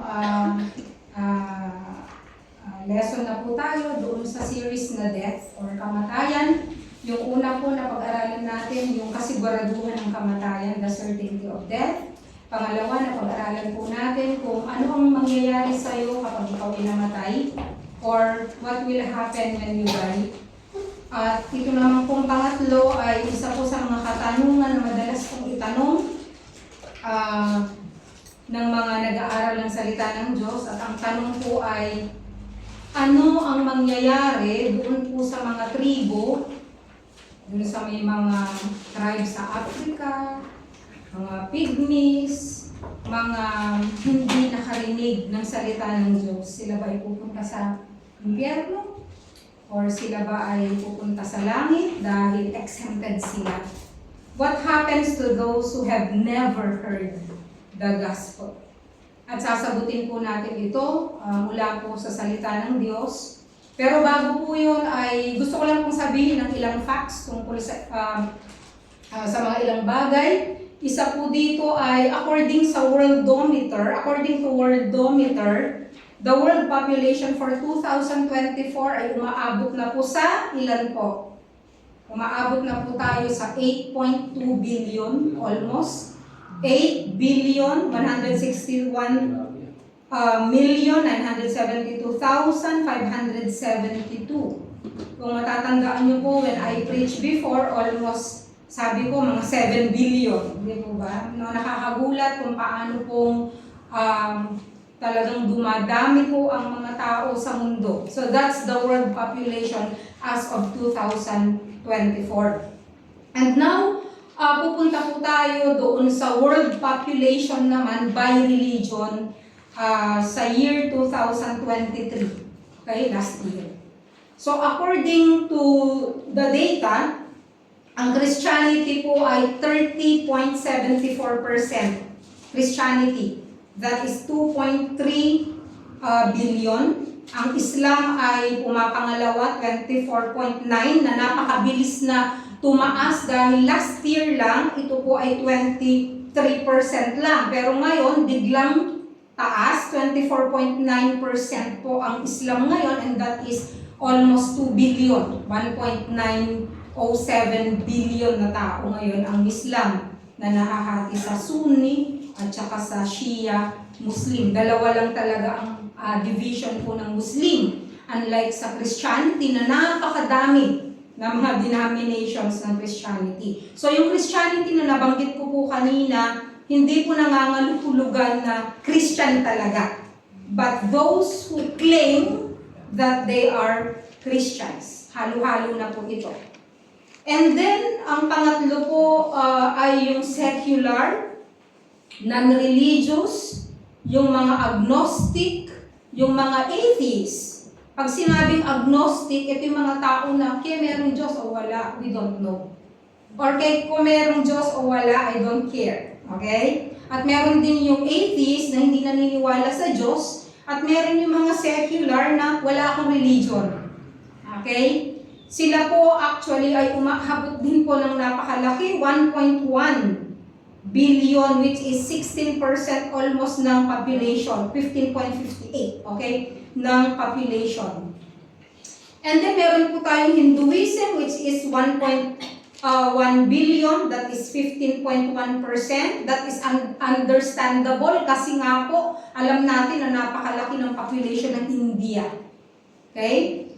uh, uh, lesson na po tayo doon sa series na death or kamatayan. Yung una po na pag-aralan natin, yung kasiguraduhan ng kamatayan, the certainty of death. Pangalawa na pag-aralan po natin kung ano ang mangyayari sa iyo kapag ikaw ay namatay or what will happen when you die. At ito naman pong pangatlo ay isa po sa mga katanungan na madalas kong itanong ng mga nag-aaral ng salita ng Diyos. At ang tanong po ay, ano ang mangyayari doon po sa mga tribo, doon sa may mga tribes sa Africa, mga pygmies, mga hindi nakarinig ng salita ng Diyos? Sila ba ay pupunta sa impyerno? Or sila ba ay pupunta sa langit dahil exempted sila? What happens to those who have never heard the gospel? At sasagutin po natin ito mula po sa salita ng Diyos. Pero bago po yun ay gusto ko lang pong sabihin ng ilang facts tungkol sa mga ilang bagay. Isa po dito ay according to Worldometer, the world population for 2024 ay umaabot na po sa ilan po? Umaabot na po tayo sa 8.2 billion almost. 8,161,972,572. Kung matatandaan nyo po, when I preached before, almost, sabi ko, mga 7 billion. Hindi po ba? No, nakakagulat kung paano pong talagang dumadami po ang mga tao sa mundo. So that's the world population as of 2024. And now, pupunta po tayo doon sa world population naman by religion sa year 2023. Okay, last year. So according to the data, ang Christianity po ay 30.74%. Christianity. That is 2.3 billion. Ang Islam ay pumapangalawa, 24.9, na napakabilis na tumaas dahil last year lang, ito po ay 23% lang. Pero ngayon, biglang taas, 24.9% po ang Islam ngayon, and that is almost 2 billion, 1.907 billion na tao ngayon ang Islam na nahahati sa Sunni at saka sa Shia Muslim. Dalawa lang talaga ang division po ng Muslim. Unlike sa Christianity na napakadami na mga denominations ng Christianity. So yung Christianity na nabanggit ko po kanina, hindi po nangangaluhulugan na Christian talaga. But those who claim that they are Christians. Halo-halo na po ito. And then, ang pangatlo po ay yung secular, non-religious, yung mga agnostic, yung mga atheist. Pag sinabing agnostic, ito yung mga tao na kaya merong Diyos o wala, we don't know. Or kaya kung merong Diyos o wala, I don't care. Okay? At meron din yung atheist na hindi naniniwala sa Diyos. At meron yung mga secular na wala akong religion. Okay? Sila po actually ay umahabot din po ng napakalaki, 1.1 billion, which is 16% almost ng population, 15.58, okay, ng population. And then meron po tayong Hinduism, which is 1.1 billion, that is 15.1%. That is understandable kasi nga po, alam natin na napakalaki ng population ng India. Okay?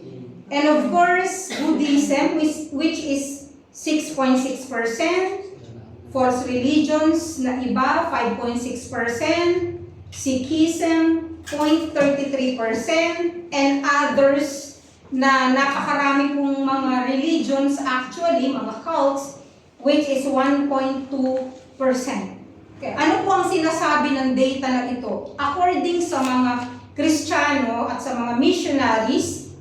And of course, Buddhism, which is 6.6%. False religions na iba, 5.6%, Sikhism, 0.33%, and others na napakarami pong mga religions actually, mga cults, which is 1.2%. Okay. Ano po ang sinasabi ng data na ito? According sa mga Kristiyano at sa mga missionaries,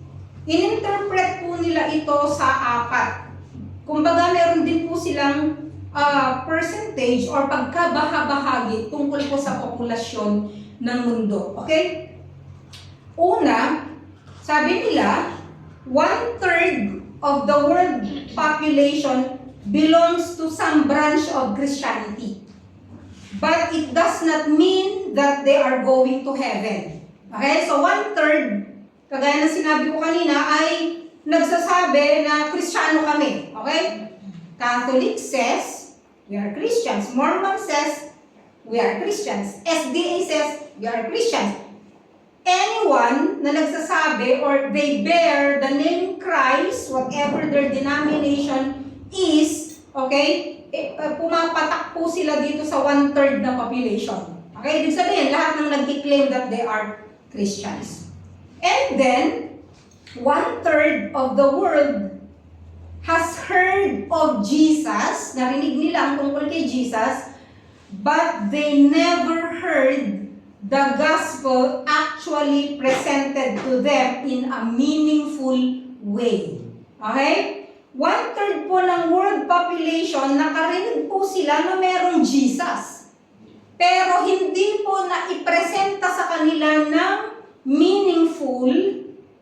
in-interpret po nila ito sa apat. Kumbaga, meron din po silang percentage or pagkabahabahagi tungkol po sa populasyon ng mundo. Okay? Una, sabi nila, 1/3 of the world population belongs to some branch of Christianity. but it does not mean that they are going to heaven. Okay? So 1/3, kagaya ng sinabi ko kanina, ay nagsasabi na Kristiyano kami. Okay? Catholic says, we are Christians. Mormon says, we are Christians. SDA says, we are Christians. Anyone na nagsasabi or they bear the name Christ, whatever their denomination is, okay, pumapatak po sila dito sa 1/3 na population. Okay, ibig sabihin, lahat ng nag-claim that they are Christians. And then, 1/3 of the world has heard of Jesus, narinig nila ang tungkol kay Jesus, but they never heard the gospel actually presented to them in a meaningful way. Okay? 1/3 po ng world population, nakarinig po sila na merong Jesus. Pero hindi po na ipresenta sa kanila ng meaningful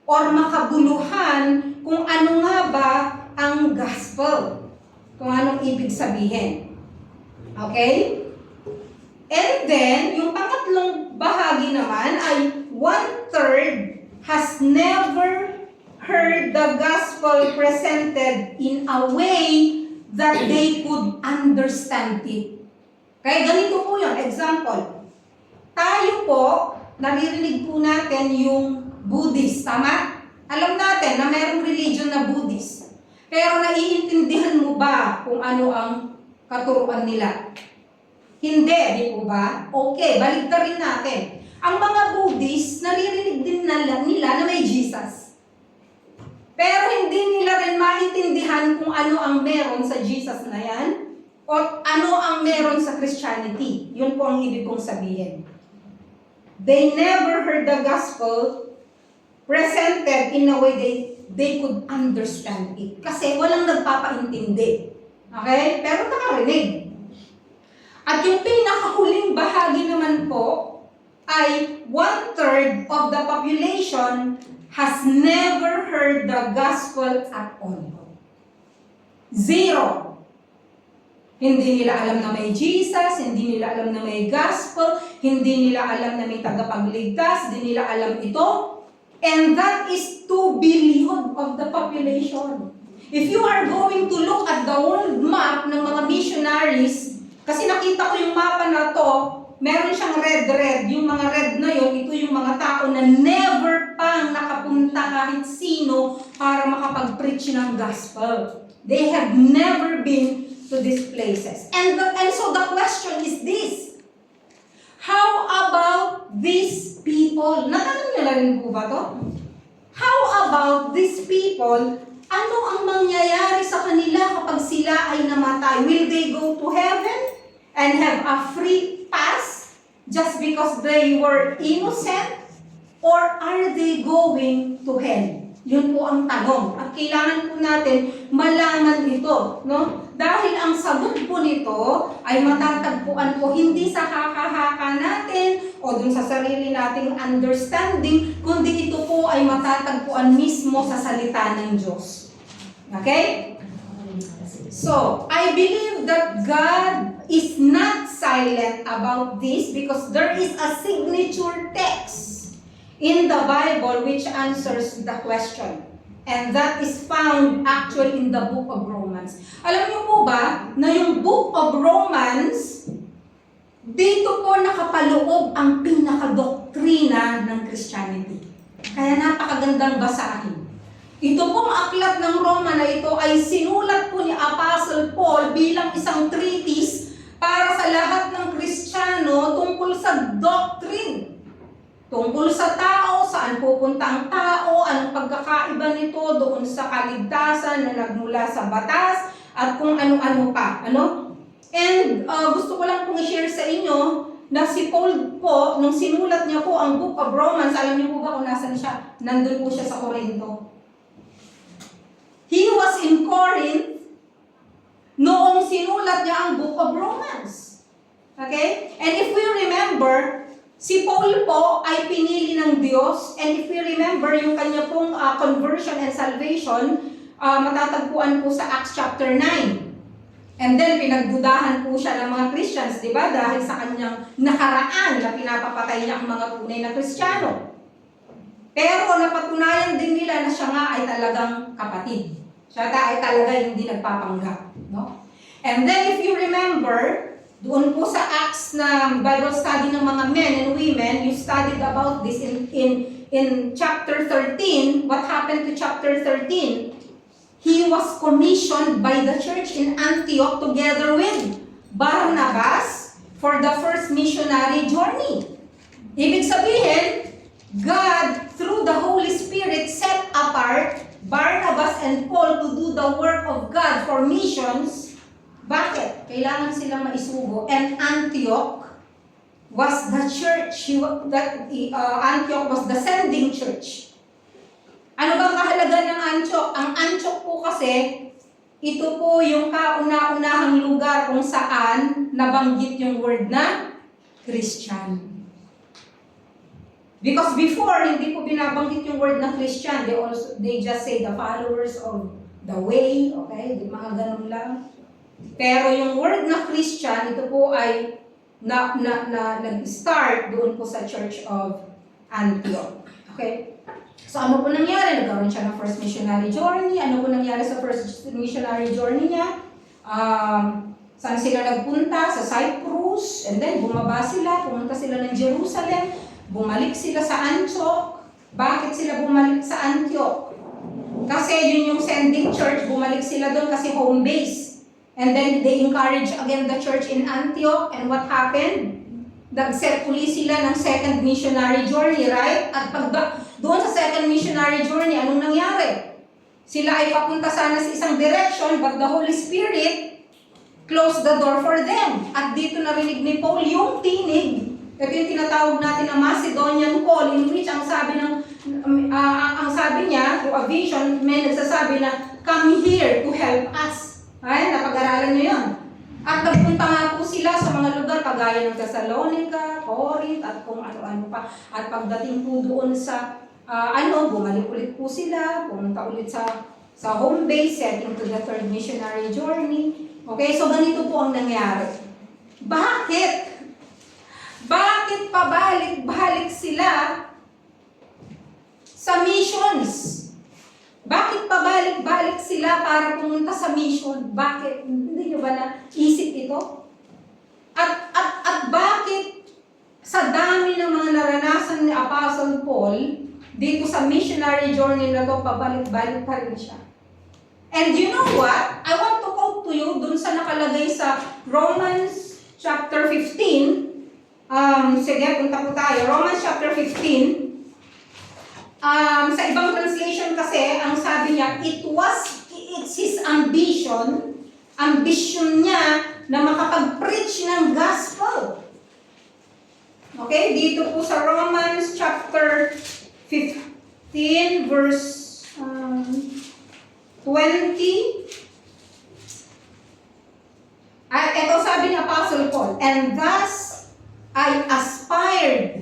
or makabuluhan kung ano nga ba ang gospel. Kung anong ibig sabihin. Okay? And then, yung pangatlong bahagi naman ay 1/3 has never heard the gospel presented in a way that they could understand it. Kaya ganito po yun. Example, tayo po, naririnig po natin yung Buddhist, tama? Alam natin na mayroong religion na Buddhist. Pero naiintindihan mo ba kung ano ang katuruan nila? Hindi, di po ba? Okay, baligtarin natin. Ang mga Buddhist, naririnig din nila na may Jesus. Pero hindi nila rin maintindihan kung ano ang meron sa Jesus na yan o ano ang meron sa Christianity. Yun po ang ibig kong sabihin. They never heard the gospel presented in a way they could understand it. Kasi walang nagpapaintindi. Okay? Pero nakarinig. At yung pinakahuling bahagi naman po ay 1/3 of the population has never heard the gospel at all. 0. Hindi nila alam na may Jesus, hindi nila alam na may gospel, hindi nila alam na may tagapagligtas, hindi nila alam ito. And that is 2 billion of the population. If you are going to look at the world map ng mga missionaries, kasi nakita ko yung mapa na to, meron siyang red. Yung mga red na yun, ito yung mga tao na never pang nakapunta kahit sino para makapag-preach ng gospel. They have never been to these places. And so the question is this. How about these people? Natanong nyo na rin po ba to? How about these people? Ano ang mangyayari sa kanila kapag sila ay namatay? Will they go to heaven and have a free pass just because they were innocent? Or are they going to hell? Yun po ang tanong. At kailangan po natin malaman ito. No? Dahil ang sagot po nito ay matatagpuan po hindi sa haka-haka natin o dun sa sarili nating understanding, kundi ito po ay matatagpuan mismo sa salita ng Diyos. Okay? So, I believe that God is not silent about this because there is a signature text in the Bible which answers the question. And that is found actually in the book of Romans. Alam niyo po ba na yung book of Romans, dito po nakapaloob ang pinakadoktrina ng Christianity. Kaya napakagandang basahin. Ito pong aklat ng Roma na ito ay sinulat po ni Apostle Paul bilang isang treatise para sa lahat ng Kristiyano tungkol sa doctrine. Tungkol sa tao, saan pupunta ang tao, anong pagkakaiba nito doon sa kaligtasan na nagmula sa batas, at kung ano-ano pa. Ano? And gusto ko lang pong i-share sa inyo na si Paul po, nung sinulat niya po ang book of Romans, alam niyo po ba kung nasan siya? Nandun po siya sa Corinto. He was in Corinth noong sinulat niya ang book of Romans. Okay? And if we remember, si Paul po ay pinili ng Diyos, and if we remember yung kanya pong conversion and salvation, matatagpuan po sa Acts chapter 9. And then, pinagdudahan po siya ng mga Christians, di ba? Dahil sa kanyang nakaraan na pinapapatay niya ang mga tunay na Kristiyano. Pero napatunayan din nila na siya nga ay talagang kapatid. Siya ay talaga hindi nagpapanggap. No? And then, if you remember, doon po sa Acts na Bible study ng mga men and women, you studied about this in chapter 13. What happened to chapter 13? He was commissioned by the church in Antioch together with Barnabas for the first missionary journey. Ibig sabihin, God, through the Holy Spirit, set apart Barnabas and Paul to do the work of God for missions. Bakit? Kailangan silang maisugo. And Antioch was the church, Antioch was the sending church. Ano bang kahalagan ng Antioch? Ang Antioch po kasi, ito po yung kauna-unahang lugar kung saan nabanggit yung word na Christian. Because before, hindi po binabanggit yung word na Christian. They just say the followers of the way, okay? Mga ganun lang. Pero yung word na Christian, ito po ay nag-start doon po sa Church of Antioch. Okay? So ano po nangyari? Nagkaroon siya ng first missionary journey. Ano po nangyari sa first missionary journey niya? Saan sila nagpunta? Sa Cyprus. And then bumaba sila, pumunta sila ng Jerusalem. Bumalik sila sa Antioch. Bakit sila bumalik sa Antioch? Kasi yun yung sending church. Bumalik sila doon kasi home base. And then they encourage again the church in Antioch. And what happened? Nag-set uli sila ng second missionary journey, right? At doon sa second missionary journey, anong nangyari? Sila ay papunta sana sa isang direction, but the Holy Spirit closed the door for them. At dito narinig ni Paul yung tinig. Ito yung tinatawag natin na Macedonian call, in which ang sabi niya, through a vision, may nagsasabi na, come here to help us. Ay, napag-aralan niyo yun. At nagpunta nga po sila sa mga lugar kagaya ng Thessalonica, Corinth, at kung ano-ano pa. At pagdating po doon sa, bumalik ulit po sila, pumunta ulit sa home base, setting to the third missionary journey. Okay, so ganito po ang nangyari. Bakit? Bakit pabalik-balik sila sa missions? Bakit pabalik-balik sila para pumunta sa mission? Bakit? Hindi nyo ba naisip ito? At bakit sa dami ng mga naranasan ni Apostle Paul, dito sa missionary journey na to, pabalik-balik pa rin siya? And you know what? I want to quote to you dun sa nakalagay sa Romans chapter 15. Sige, punta po tayo. Romans chapter 15. Sa ibang translation kasi, ang sabi niya, it's his ambition niya na makapag-preach ng gospel. Okay, dito po sa Romans chapter 15 verse 20. Ito sabi ni Apostle Paul, and thus I aspired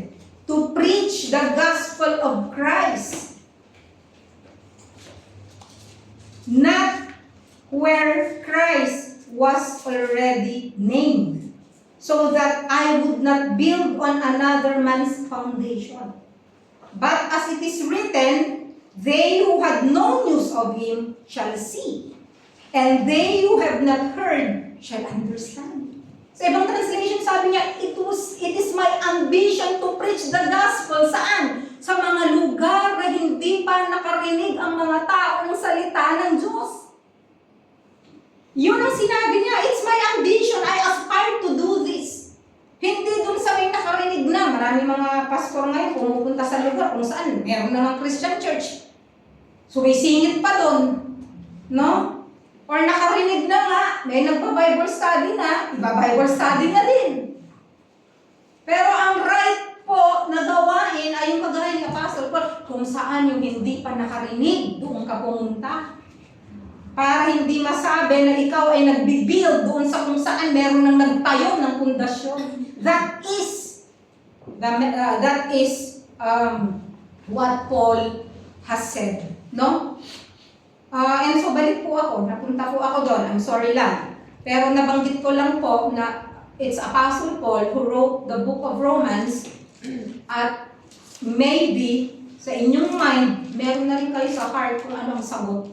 to preach the gospel of Christ, not where Christ was already named, so that I would not build on another man's foundation. But as it is written, they who had no news of him shall see, and they who have not heard shall understand. Sa ibang translation, sabi niya, it is my ambition to preach the gospel. Saan? Sa mga lugar na hindi pa nakarinig ang mga tao ng salita ng Diyos. Yun ang sinabi niya, it's my ambition, I aspire to do this. Hindi dun sa may nakarinig na. Maraming mga pastor ngayon pumupunta sa lugar kung saan meron namang Christian church. Sumisingit pa dun. No? Or nakarinig na nga, may nagpa-Bible study na, iba-Bible study na din. Pero ang right po na gawain ay yung kagaya ni Apostle Paul, kung saan yung hindi pa nakarinig, doon ka pumunta. Para hindi masabi na ikaw ay nagbibuild doon sa kung saan meron nang nagtayo ng pundasyon. That is what Paul has said. No? And so balik po ako, napunta po ako doon, I'm sorry lang. Pero nabanggit ko lang po na it's Apostle Paul who wrote the book of Romans at maybe sa inyong mind, meron na rin kayo sa heart kung anong sagot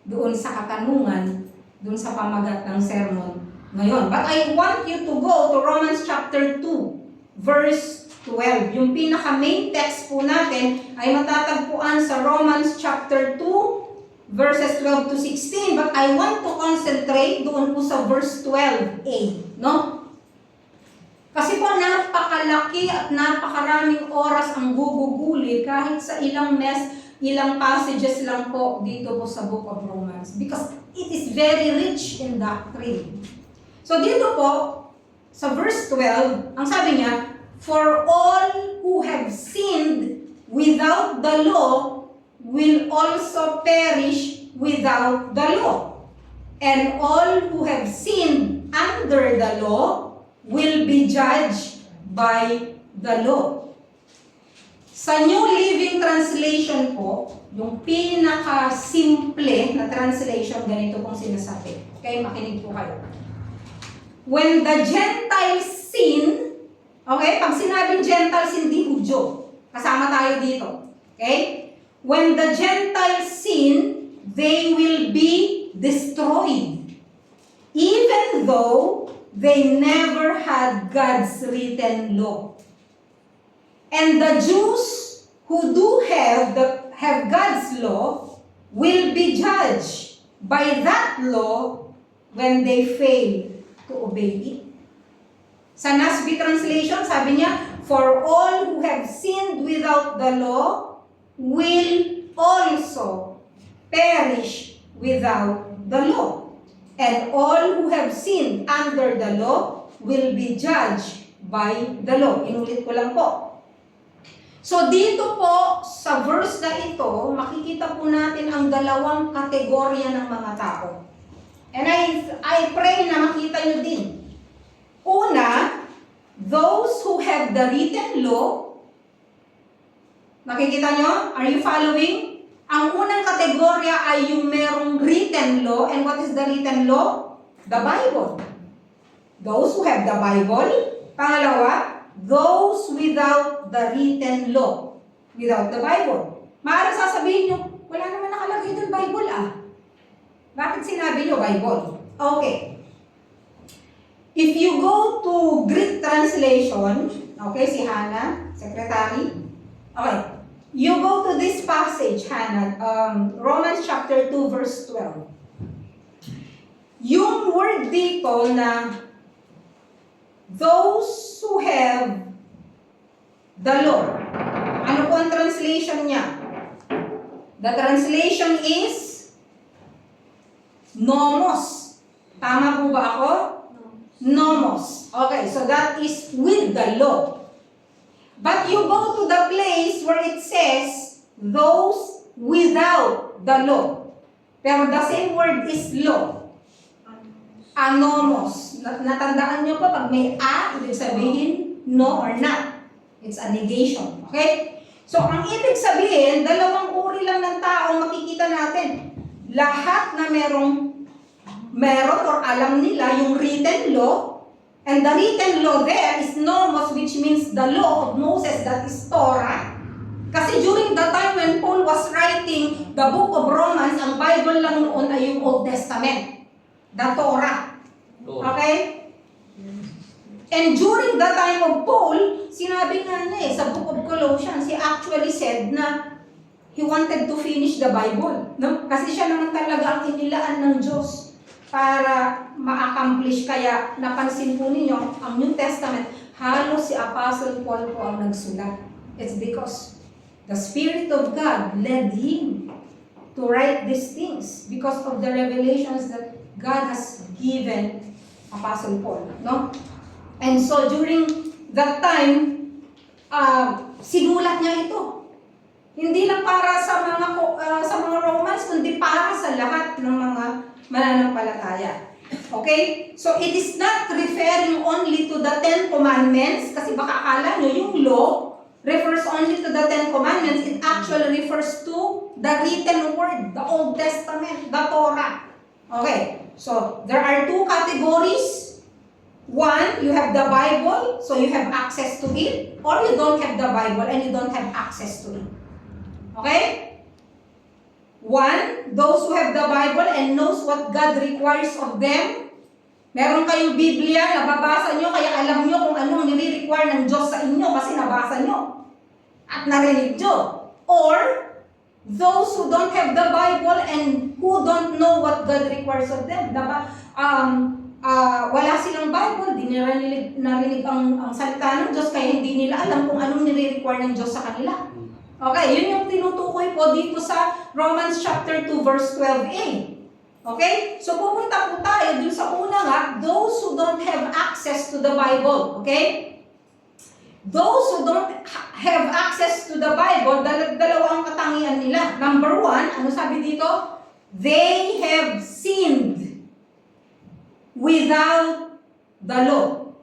doon sa katanungan, doon sa pamagat ng sermon ngayon. But I want you to go to Romans chapter 2, verse 12. Yung pinaka-main text po natin ay matatagpuan sa Romans chapter 2, verses 12 to 16. But I want to concentrate doon po sa verse 12a, no? Kasi po napakalaki at napakaraming oras ang guguguli kahit sa ilang passages lang po dito po sa book of Romans. Because it is very rich in doctrine. So dito po, sa verse 12, ang sabi niya, for all who have sinned without the law will also perish without the law. And all who have sinned under the law will be judged by the law. Sa New Living Translation po, yung pinaka-simple na translation, ganito pong sinasabi. Okay, makinig po kayo. When the Gentiles sin, okay, pag sinabing Gentiles, hindi Hudyo. Kasama tayo dito. Okay? When the Gentiles sin, they will be destroyed. Even though they never had God's written law. And the Jews who do have God's law will be judged by that law when they fail to obey it. Sa NASB translation, sabi niya, for all who have sinned without the law will also perish without the law. And all who have sinned under the law will be judged by the law. Inulit ko lang po. So dito po, sa verse na ito, makikita po natin ang dalawang kategorya ng mga tao. And I pray na makita nyo din. Una, those who have the written law. Makikita nyo? Are you following? Ang unang kategorya ay yung merong written law. And what is the written law? The Bible. Those who have the Bible. Pangalawa, those without the written law. Without the Bible. Maaari sasabihin nyo, wala naman nakalagay doon Bible Bakit sinabi nyo Bible? Okay. If you go to Greek translation, okay, si Hannah, secretary. Okay. You go to this passage, Hannah, Romans chapter 2, verse 12. Yung word dito na those who have the law. Ano po ang translation niya? The translation is nomos. Tama po ba ako? Nomos. Okay, so that is with the law. But you go to the place where it says, those without the law. Pero the same word is law. Anomos. Natandaan nyo pa, pag may a, ibig sabihin, no or not. It's a negation. Okay? So, ang ibig sabihin, dalawang uri lang ng tao makikita natin. Lahat na meron or alam nila yung written law. And the written law there is nomos, which means the law of Moses, that is Torah. Kasi during the time when Paul was writing the book of Romans, ang Bible lang noon ay yung Old Testament. The Torah. Okay? And during the time of Paul, sinabi nga niya sa book of Colossians, he actually said na he wanted to finish the Bible. No? Kasi siya naman talaga ang inilaan ng Diyos para ma-accomplish. Kaya napansin po ninyo, ang New Testament, halos si Apostle Paul po ang nagsulat. It's because the Spirit of God led him to write these things because of the revelations that God has given Apostle Paul. No? And so during that time, sinulat niya ito. Hindi lang para sa mga Romans, kundi para sa lahat ng mga mananampalataya. Okay? So it is not referring only to the 10 Commandments, kasi baka akala nyo yung law refers only to the 10 Commandments. It actually refers to the written word, the Old Testament, the Torah. Okay? So, there are two categories. One, you have the Bible, so you have access to it, or you don't have the Bible and you don't have access to it. Okay? One, those who have the Bible and knows what God requires of them. Meron kayong Biblia, nababasa nyo, kaya alam nyo kung anong nire-require ng Diyos sa inyo kasi nabasa nyo at narinig nyo. Or, those who don't have the Bible and who don't know what God requires of them. Wala silang Bible, di nila narinig ang salita ng Diyos, kaya hindi nila alam kung anong nire-require ng Diyos sa kanila. Okay, yun yung tinutukoy po dito sa Romans chapter 2 verse 12a. Okay? So pupunta po tayo dun sa una nga, those who don't have access to the Bible. Okay? Those who don't have access to the Bible, dalawang katangian nila. Number one, ano sabi dito? They have sinned without the law.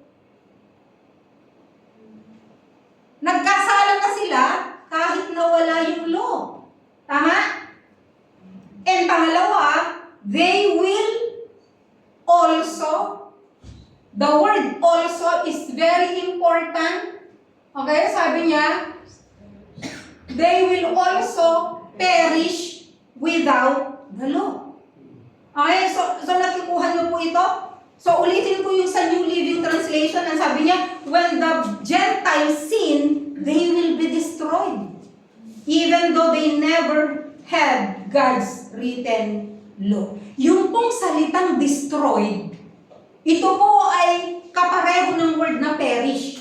Nagkasala na sila kahit nawala yung law. Tama? And pangalawa, they will also, the word also is very important. Okay, sabi niya, they will also perish without the law. Okay, so nakikuha niyo po ito? So ulitin ko yung sa New Living Translation, ang sabi niya, when the Gentiles sin, they will be destroyed, even though they never had God's written law. Yung pong salitang destroyed, ito po ay kapareho ng word na perish.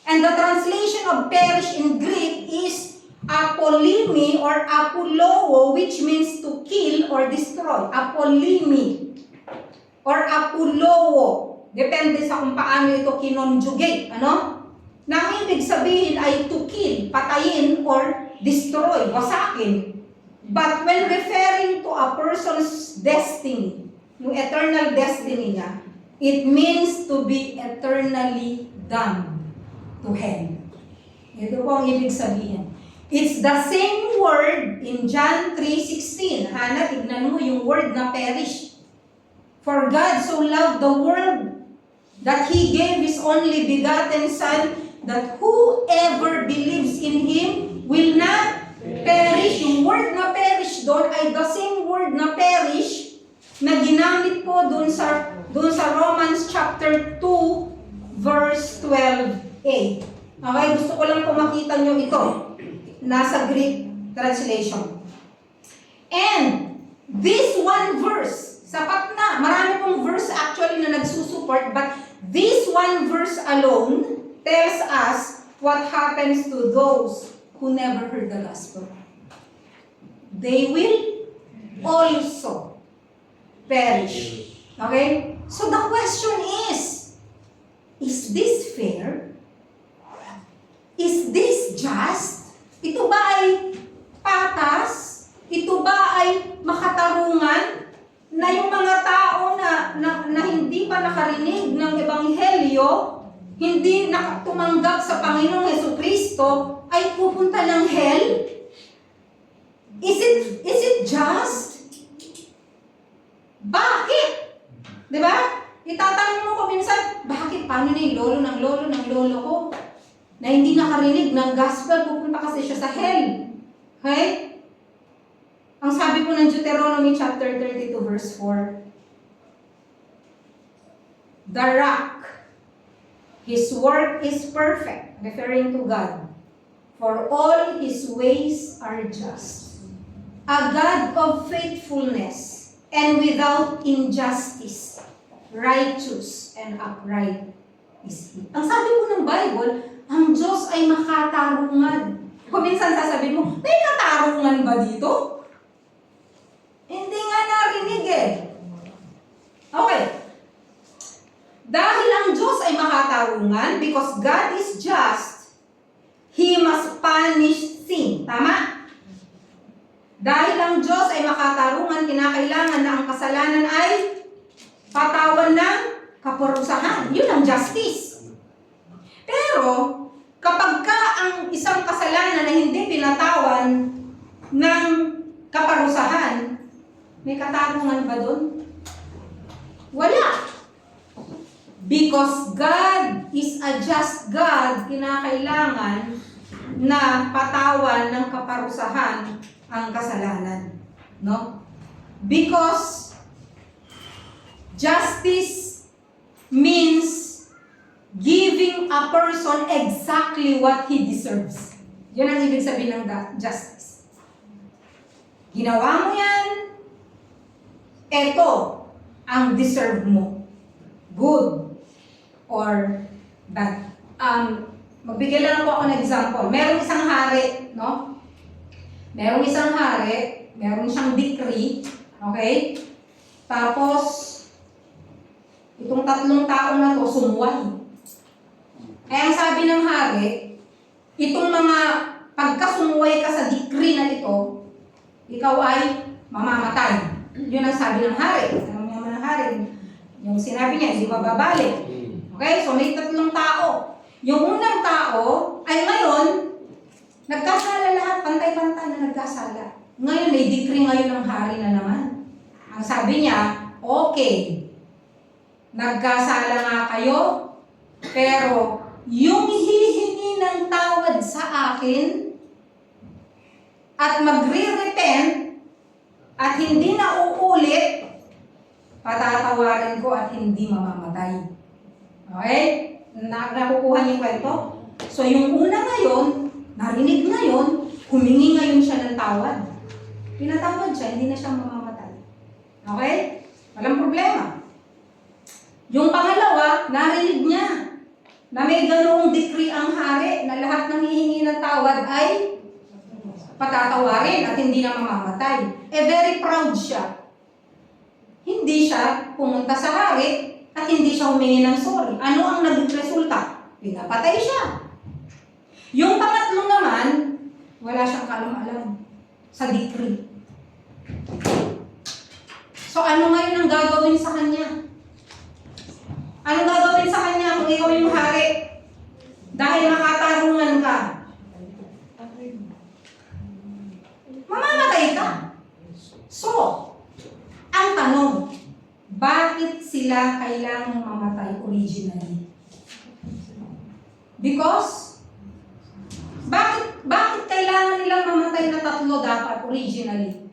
And the translation of perish in Greek is apolimi or apoloo, which means to kill or destroy. Apolimi or apoloo. Depende sa kung paano ito kinonjugate. Ano? Nang ibig sabihin ay to kill, patayin or destroy, wasakin. But when referring to a person's destiny, yung eternal destiny niya, it means to be eternally damned to hell. Ito po ang ibig sabihin. It's the same word in John 3:16. Hana, tignan mo yung word na perish. For God so loved the world that He gave His only begotten Son, that whoever believes in Him will not perish. Yung word na perish doon ay the same word na perish na ginamit po doon sa Romans chapter 2 verse 12a. Okay, gusto ko lang po makita nyo ito. Nasa Greek translation. And this one verse, sapat na. Marami pong verse actually na nagsusupport, but this one verse alone tells us what happens to those who never heard the gospel. They will also perish. Okay? So the question is this fair? Is this just? Ito ba ay patas? Ito ba ay makatarungan? Na yung mga tao na hindi pa nakarinig ng Ebanghelyo, hindi nakatumanggap sa Panginoong Jesucristo, ay pupunta ng hell? Is it just? Bakit? Diba? Itatanong mo ko minsan, bakit? Paano na yung lolo ng lolo ko? Na hindi nakarinig ng gospel, pupunta kasi siya sa hell. Okay? Ang sabi po ng Deuteronomy chapter 32 verse 4, the rock, His work is perfect, referring to God, for all His ways are just. A God of faithfulness and without injustice, righteous and upright is He. Ang sabi po ng Bible, ang Diyos ay makatarungan. Kung minsan sasabihin mo, may katarungan ba dito? Hindi nga narinig eh. Okay. Dahil ang Diyos ay makatarungan, because God is just, He must punish sin. Tama? Dahil ang Diyos ay makatarungan, kinakailangan na ang kasalanan ay patawan ng kaparusahan. Yun ang justice. Pero, kapag ka ang isang kasalanan na hindi pinatawan ng kaparusahan, may katarungan ba doon? Wala. Because God is a just God, kinakailangan na patawan ng kaparusahan ang kasalanan. No? Because justice means giving a person exactly what he deserves. Yun ang ibig sabihin ng justice. Ginawa mo yan, eto ang deserve mo. Good or bad. Magbigay lang po ako ng example. Merong isang hari, no? Merong isang hari, meron siyang decree, okay? Tapos, itong 3 tao na to sumuway. Kaya ang sabi ng hari, itong mga pagkasumuway ka sa decree na ito, ikaw ay mamamatay. Yun ang sabi ng hari. Alam niyo naman ng hari, yung sinabi niya, hindi bababalik. Okay, so may 3 tao. Yung unang tao ay ngayon, nagkasala lahat, pantay-pantay na nagkasala. Ngayon, may decree ngayon ng hari na naman. Ang sabi niya, okay, nagkasala nga kayo, pero yung hihingi ng tawad sa akin at magre-repent at hindi na uulit, patatawarin ko at hindi mamamatay. Okay? Nakukuha niyo yung kwento? So yung una ngayon, narinig ngayon, humingi ngayon siya ng tawad. Pinatawad siya, hindi na siya mamamatay. Okay? Walang problema. Yung pangalawa, narinig niya na may ganoong decree ang hari na lahat ng hihingi ng tawad ay patatawarin at hindi na mamamatay. Very proud siya. Hindi siya pumunta sa hari at hindi siya humingi ng sorry. Ano ang naging resulta? Pinapatay siya. Yung pangatlo naman, wala siyang kaalam-alam sa decree. So ano ngayon ang gagawin sa kanya? Ano gagawin sa kanya kung ikaw yung hari? Dahil makatarungan ka. Mamamatay ka. So, ang tanong, bakit sila kailangang mamatay originally? Because, bakit kailangan nilang mamatay na 3 dapat originally?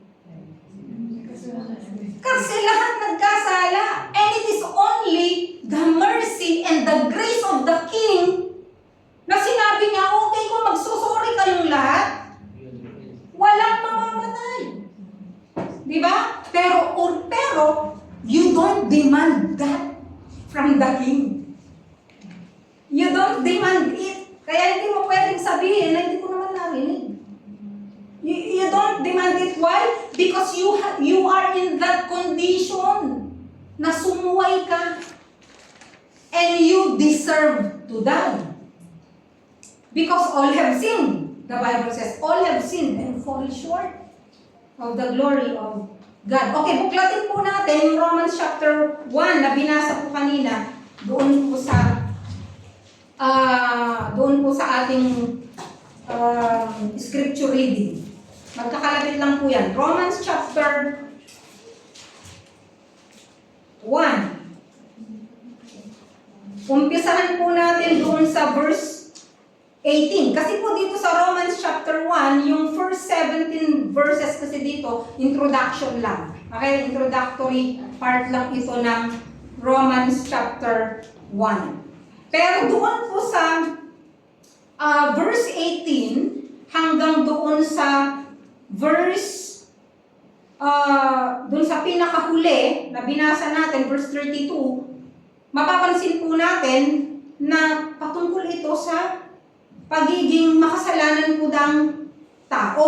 Kasi lahat nagkasala. And it is only the mercy and the grace of the King na sinabi niya, okay kung magsusuri kayong lahat, walang mamamatay. Di ba? Pero, you don't demand that from the King. You don't demand it. Kaya hindi mo pwedeng sabihin na hindi ko naman narinig. You don't demand it. Why? Because you are in that condition na sumuway ka. And you deserve to die. Because all have sinned. The Bible says, all have sinned and fall short of the glory of God. Okay, buklatin po natin yung Romans chapter 1 na binasa po kanina doon po sa ating scripture reading. Magkakalapit lang po yan. Romans chapter 1. Umpisahan po natin doon sa verse 18. Kasi po dito sa Romans chapter 1, yung first 17 verses kasi dito, introduction lang. Okay, introductory part lang ito ng Romans chapter 1. Pero doon po sa verse 18 hanggang doon sa verse doon sa pinakahuli na binasa natin, verse 32, mapapansin po natin na patungkol ito sa pagiging makasalanan po ng tao.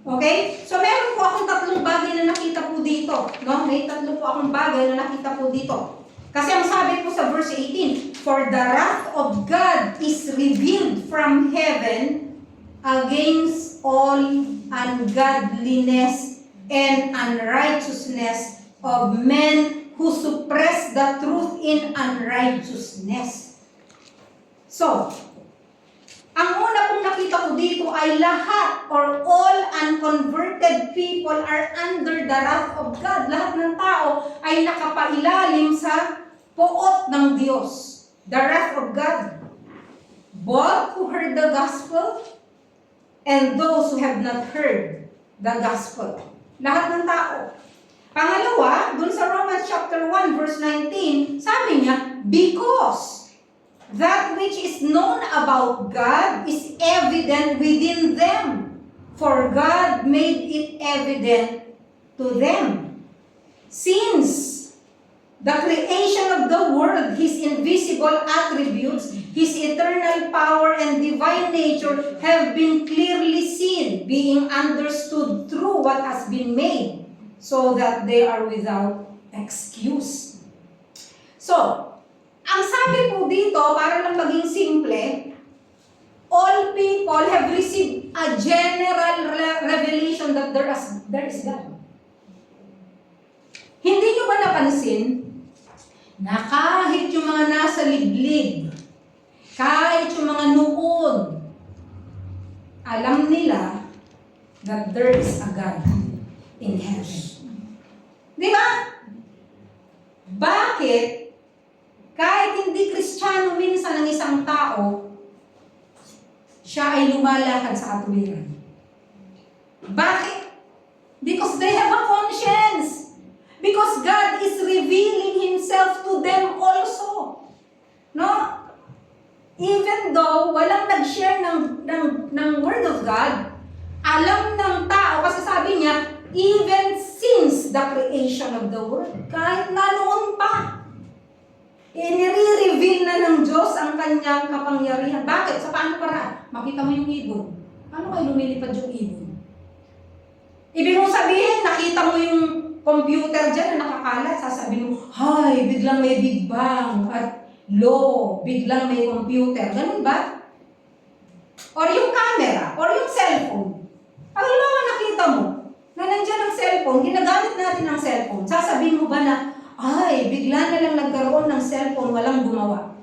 Okay? So meron po akong 3 bagay na nakita po dito. No? May 3 po akong bagay na nakita po dito. Kasi ang sabi po sa verse 18, for the wrath of God is revealed from heaven against all ungodliness and unrighteousness of men who suppress the truth in unrighteousness. So, ang una pong nakita ko dito ay lahat or all unconverted people are under the wrath of God. Lahat ng tao ay nakapailalim sa poot ng Diyos. The wrath of God. Both who heard the gospel and those who have not heard the gospel. Lahat ng tao. Pangalawa, dun sa Romans chapter 1 verse 19, sabi niya, because that which is known about God is evident within them, for God made it evident to them. Since the creation of the world, His invisible attributes, His eternal power and divine nature have been clearly seen, being understood through what has been made, so that they are without excuse. So, ang sabi po dito, para lang maging simple, all people have received a general revelation that there is God. Hindi nyo ba napansin na kahit yung mga nasa liblib, kahit yung mga noon, alam nila that there is a God in heaven. Di ba? Bakit? Kahit hindi Kristiyano minsan ng isang tao, siya ay lumalakad sa katuwiran. Bakit? Because they have a conscience. Because God is revealing Himself to them also. No? Even though walang nag-share ng Word of God, alam ng tao, kasi sabi niya, even since the creation of the world, kahit na noon pa, inire-reveal na ng Diyos ang kanyang kapangyarihan. Bakit? Sa paano paraan? Makita mo yung ibon. Paano kayo lumilipad yung ibon? Ibig mong sabihin, nakita mo yung computer dyan na nakakalat, sasabihin mo, hay, biglang may Big Bang at low, biglang may computer. Ganun ba? Or yung camera, or yung cellphone. Pag nakita mo na nandiyan ang cellphone, ginagamit natin ang cellphone, sasabihin mo ba na, ay, bigla na lang nagkaroon ng cellphone, walang gumawa.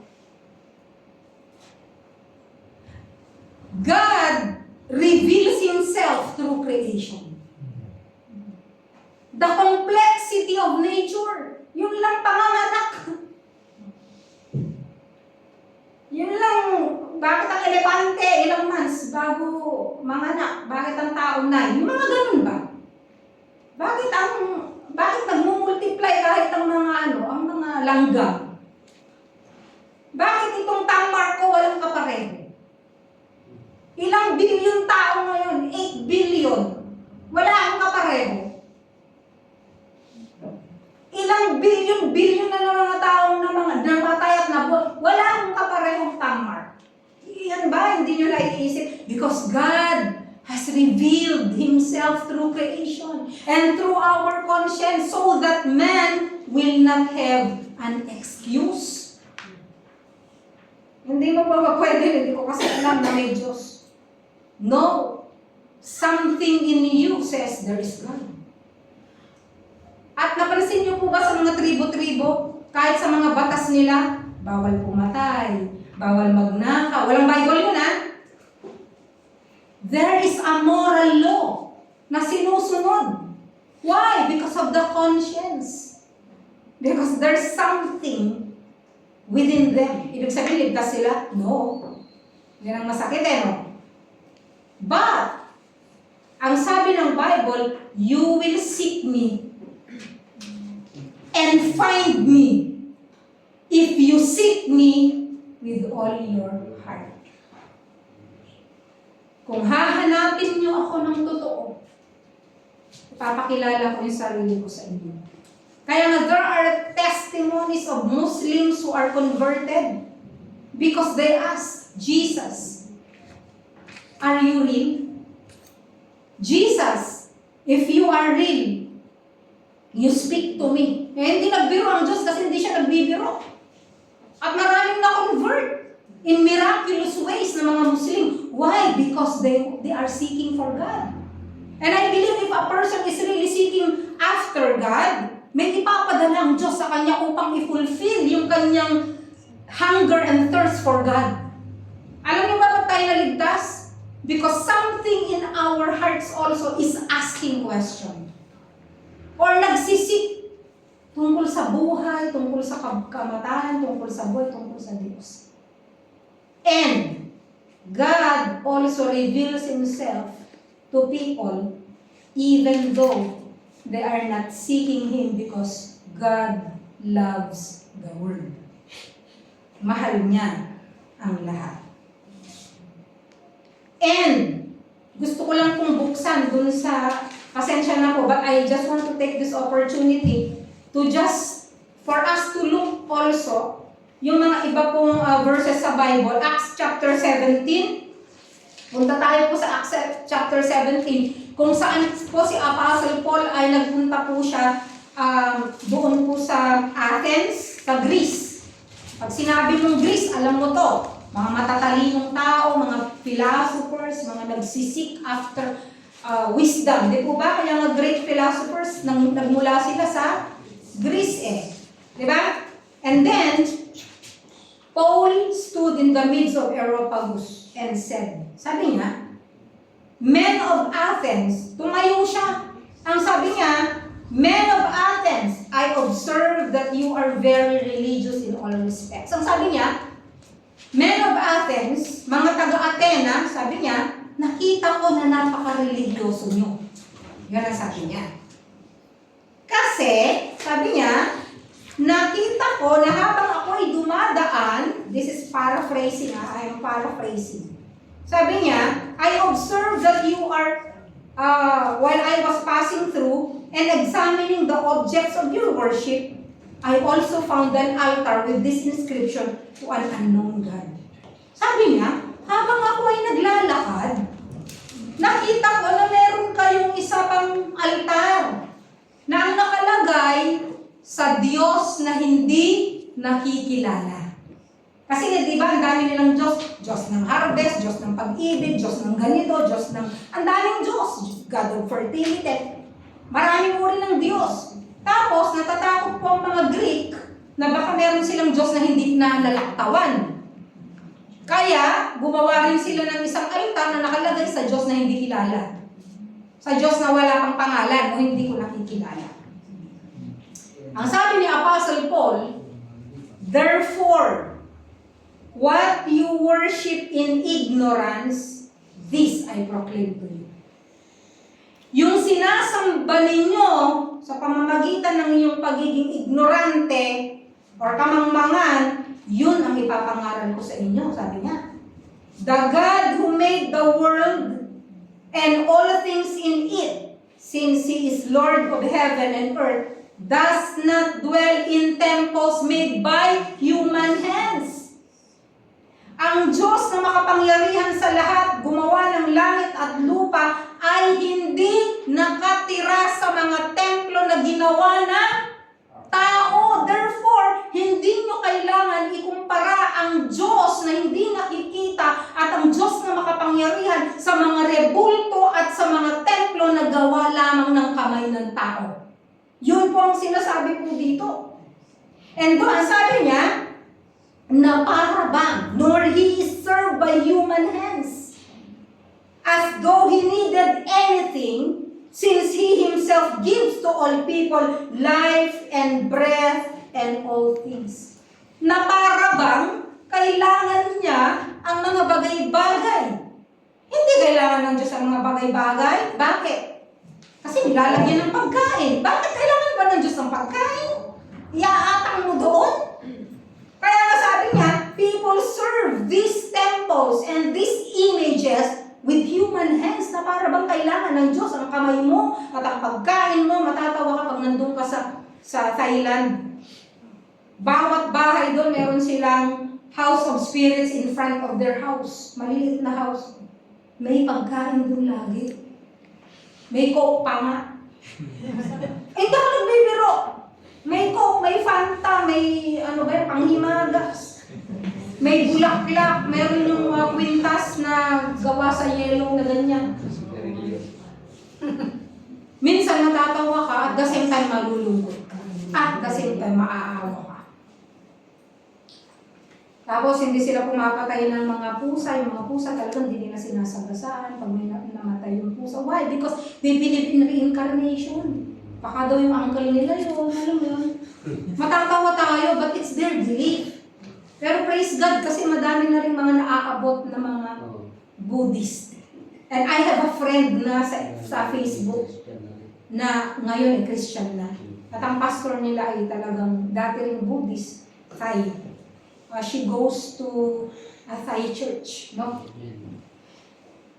God reveals Himself through creation. The complexity of nature, yun lang panganganak. Yun lang, bakit ang elepante, ilang months bago manganak? Bakit ang tao 9? Yung mga ganun ba? Bakit nagmumultiply kahit ang mga ang mga langgam? Bakit itong tamar ko walang kapareho? Ilang bilyon tao ngayon? 8 billion. Wala akong kapareho. Ilang bilyon na ng mga taong namatay at nabuhay. Wala akong kaparehong tamar. Yan ba? Hindi nyo naiisip? Because God has revealed Himself through creation and through our conscience so that man will not have an excuse. Hindi mo pa pwede, hindi ko kasi alam na may Diyos. No. Something in you says there is God. At napansin niyo po ba sa mga tribo-tribo, kahit sa mga batas nila, bawal pumatay, bawal magnakaw, walang Bible yun There is a moral law na sinusunod. Why? Because of the conscience. Because there's something within them. Ibig sabihin, ligtas sila? No. Yan ang masakit no? But, ang sabi ng Bible, you will seek me and find me if you seek me with all your heart. Kung hahanapin niyo ako ng totoo, ipapakilala ko yung sarili ko sa inyo. Kaya nga, there are testimonies of Muslims who are converted because they ask Jesus, are you real? Jesus, if you are real, you speak to me. Hindi nagbiro ang Diyos kasi hindi siya nagbibiro. At maraming na-convert in miraculous ways ng mga Muslim. Why? Because they are seeking for God. And I believe if a person is really seeking after God, may ipapadala ang Diyos sa kanya upang i-fulfill yung kanyang hunger and thirst for God. Alam niyo ba ba't tayo naligtas? Because something in our our hearts also is asking question. Or nagsisik tungkol sa buhay, tungkol sa kamatayan, tungkol sa buhay, tungkol sa Diyos. And God also reveals Himself to people even though they are not seeking Him because God loves the world. Mahal niya ang lahat. And gusto ko lang pong buksan dun sa, pasensya na po, but I just want to take this opportunity to just, for us to look also, yung mga iba pong verses sa Bible, Acts chapter 17. Punta tayo po sa Acts chapter 17, kung saan po si Apostle Paul ay nagpunta po siya doon po sa Athens, sa Greece. Pag sinabi mong Greece, alam mo to, mga matatalinong tao, mga philosophers, mga nagsisik after wisdom. Di po ba? Kaya mga great philosophers, nagmula sila sa Greece eh. Di ba? And then, Paul stood in the midst of Areopagus and said, sabi niya, Men of Athens, tumayo siya. Ang sabi niya, Men of Athens, I observe that you are very religious in all respects. Ang sabi niya, Men of Athens, mga taga-Athena, sabi niya, nakita ko na napaka-religyoso niyo. Yan ang sabi niya. Kasi, sabi niya, nakita ko na habang ako ay dumadaan, this is paraphrasing, I am paraphrasing. Sabi niya, I observed that you are, while I was passing through and examining the objects of your worship, I also found an altar with this inscription, to an unknown God. Sabi niya, habang ako ay naglalakad, nakita ko na meron kayong isa pang altar na ang nakalagay sa Diyos na hindi nakikilala. Kasi di ba, ang dami nilang Diyos. Diyos ng harvest, Diyos ng pag-ibig, Diyos ng ganito, Diyos ng... Ang daming Diyos. God of fertility. Maraming uri ng Diyos. Tapos, natatakot po ang mga Greek na baka meron silang Diyos na hindi nalalaktawan. Kaya, gumawa rin sila ng isang altar na nakalagay sa Diyos na hindi kilala. Sa Diyos na wala pang pangalan o hindi ko nakikilala. Ang sabi ni Apostle Paul, therefore, what you worship in ignorance, this I proclaim to you. Yung sinasamba ninyo sa pamamagitan ng iyong pagiging ignorante or kamangmangan, yun ang ipapangaral ko sa inyo, sabi niya. The God who made the world and all things in it, since He is Lord of heaven and earth, does not dwell in temples made by human hands. Ang Diyos na makapangyarihan sa lahat, gumawa ng langit at lupa, ay hindi nakatira sa mga templo na ginawa ng tao. Therefore, hindi nyo kailangan ikumpara ang Diyos na hindi nakikita at ang Diyos na makapangyarihan sa mga rebulto at sa mga templo na gawa lamang ng kamay ng tao. Yun po ang sinasabi po dito. And doon, sabi niya, na para bang, nor He is served by human hands, as though He needed anything, since He Himself gives to all people life and breath and all things. Na para bang, kailangan niya ang mga bagay-bagay. Hindi kailangan ng Diyos ang mga bagay-bagay. Bakit? Kasi nilalagyan ng pagkain. Bakit kailangan ba ng Diyos ng pagkain? Iaatang mo doon? Kaya nga sabi niya, people serve these temples and these images with human hands na para bang kailangan ng Diyos ang kamay mo at ang pagkain mo. Matatawa ka pag nandun ka sa Thailand. Bawat bahay doon, meron silang house of spirits in front of their house. Maliit na house. May pagkain doon lagi. May coke pa nga. Hindi ako nagbibiro. May coke, may Fanta, may panghimagas. May bulaklak, meron yung kwintas na gawa sa yellow na ganyan. Minsan natatawa ka at the same time malulungkot ka. At the same time maaawa ka. Tapos hindi sila pumapatay ng mga pusa. Yung mga pusa talagang hindi nila sinasagasaan. Pag may namatay yung pusa, Why? Because they believe in reincarnation. Baka daw yung uncle nila yun, alam mo yun. Matatawa tayo, but it's their belief. Pero praise God, kasi madami na rin mga naaabot na mga Buddhist. And I have a friend na sa Facebook na ngayon ay Christian na. At ang pastor nila ay talagang dati ring Buddhist, Thai. She goes to a Thai church, no?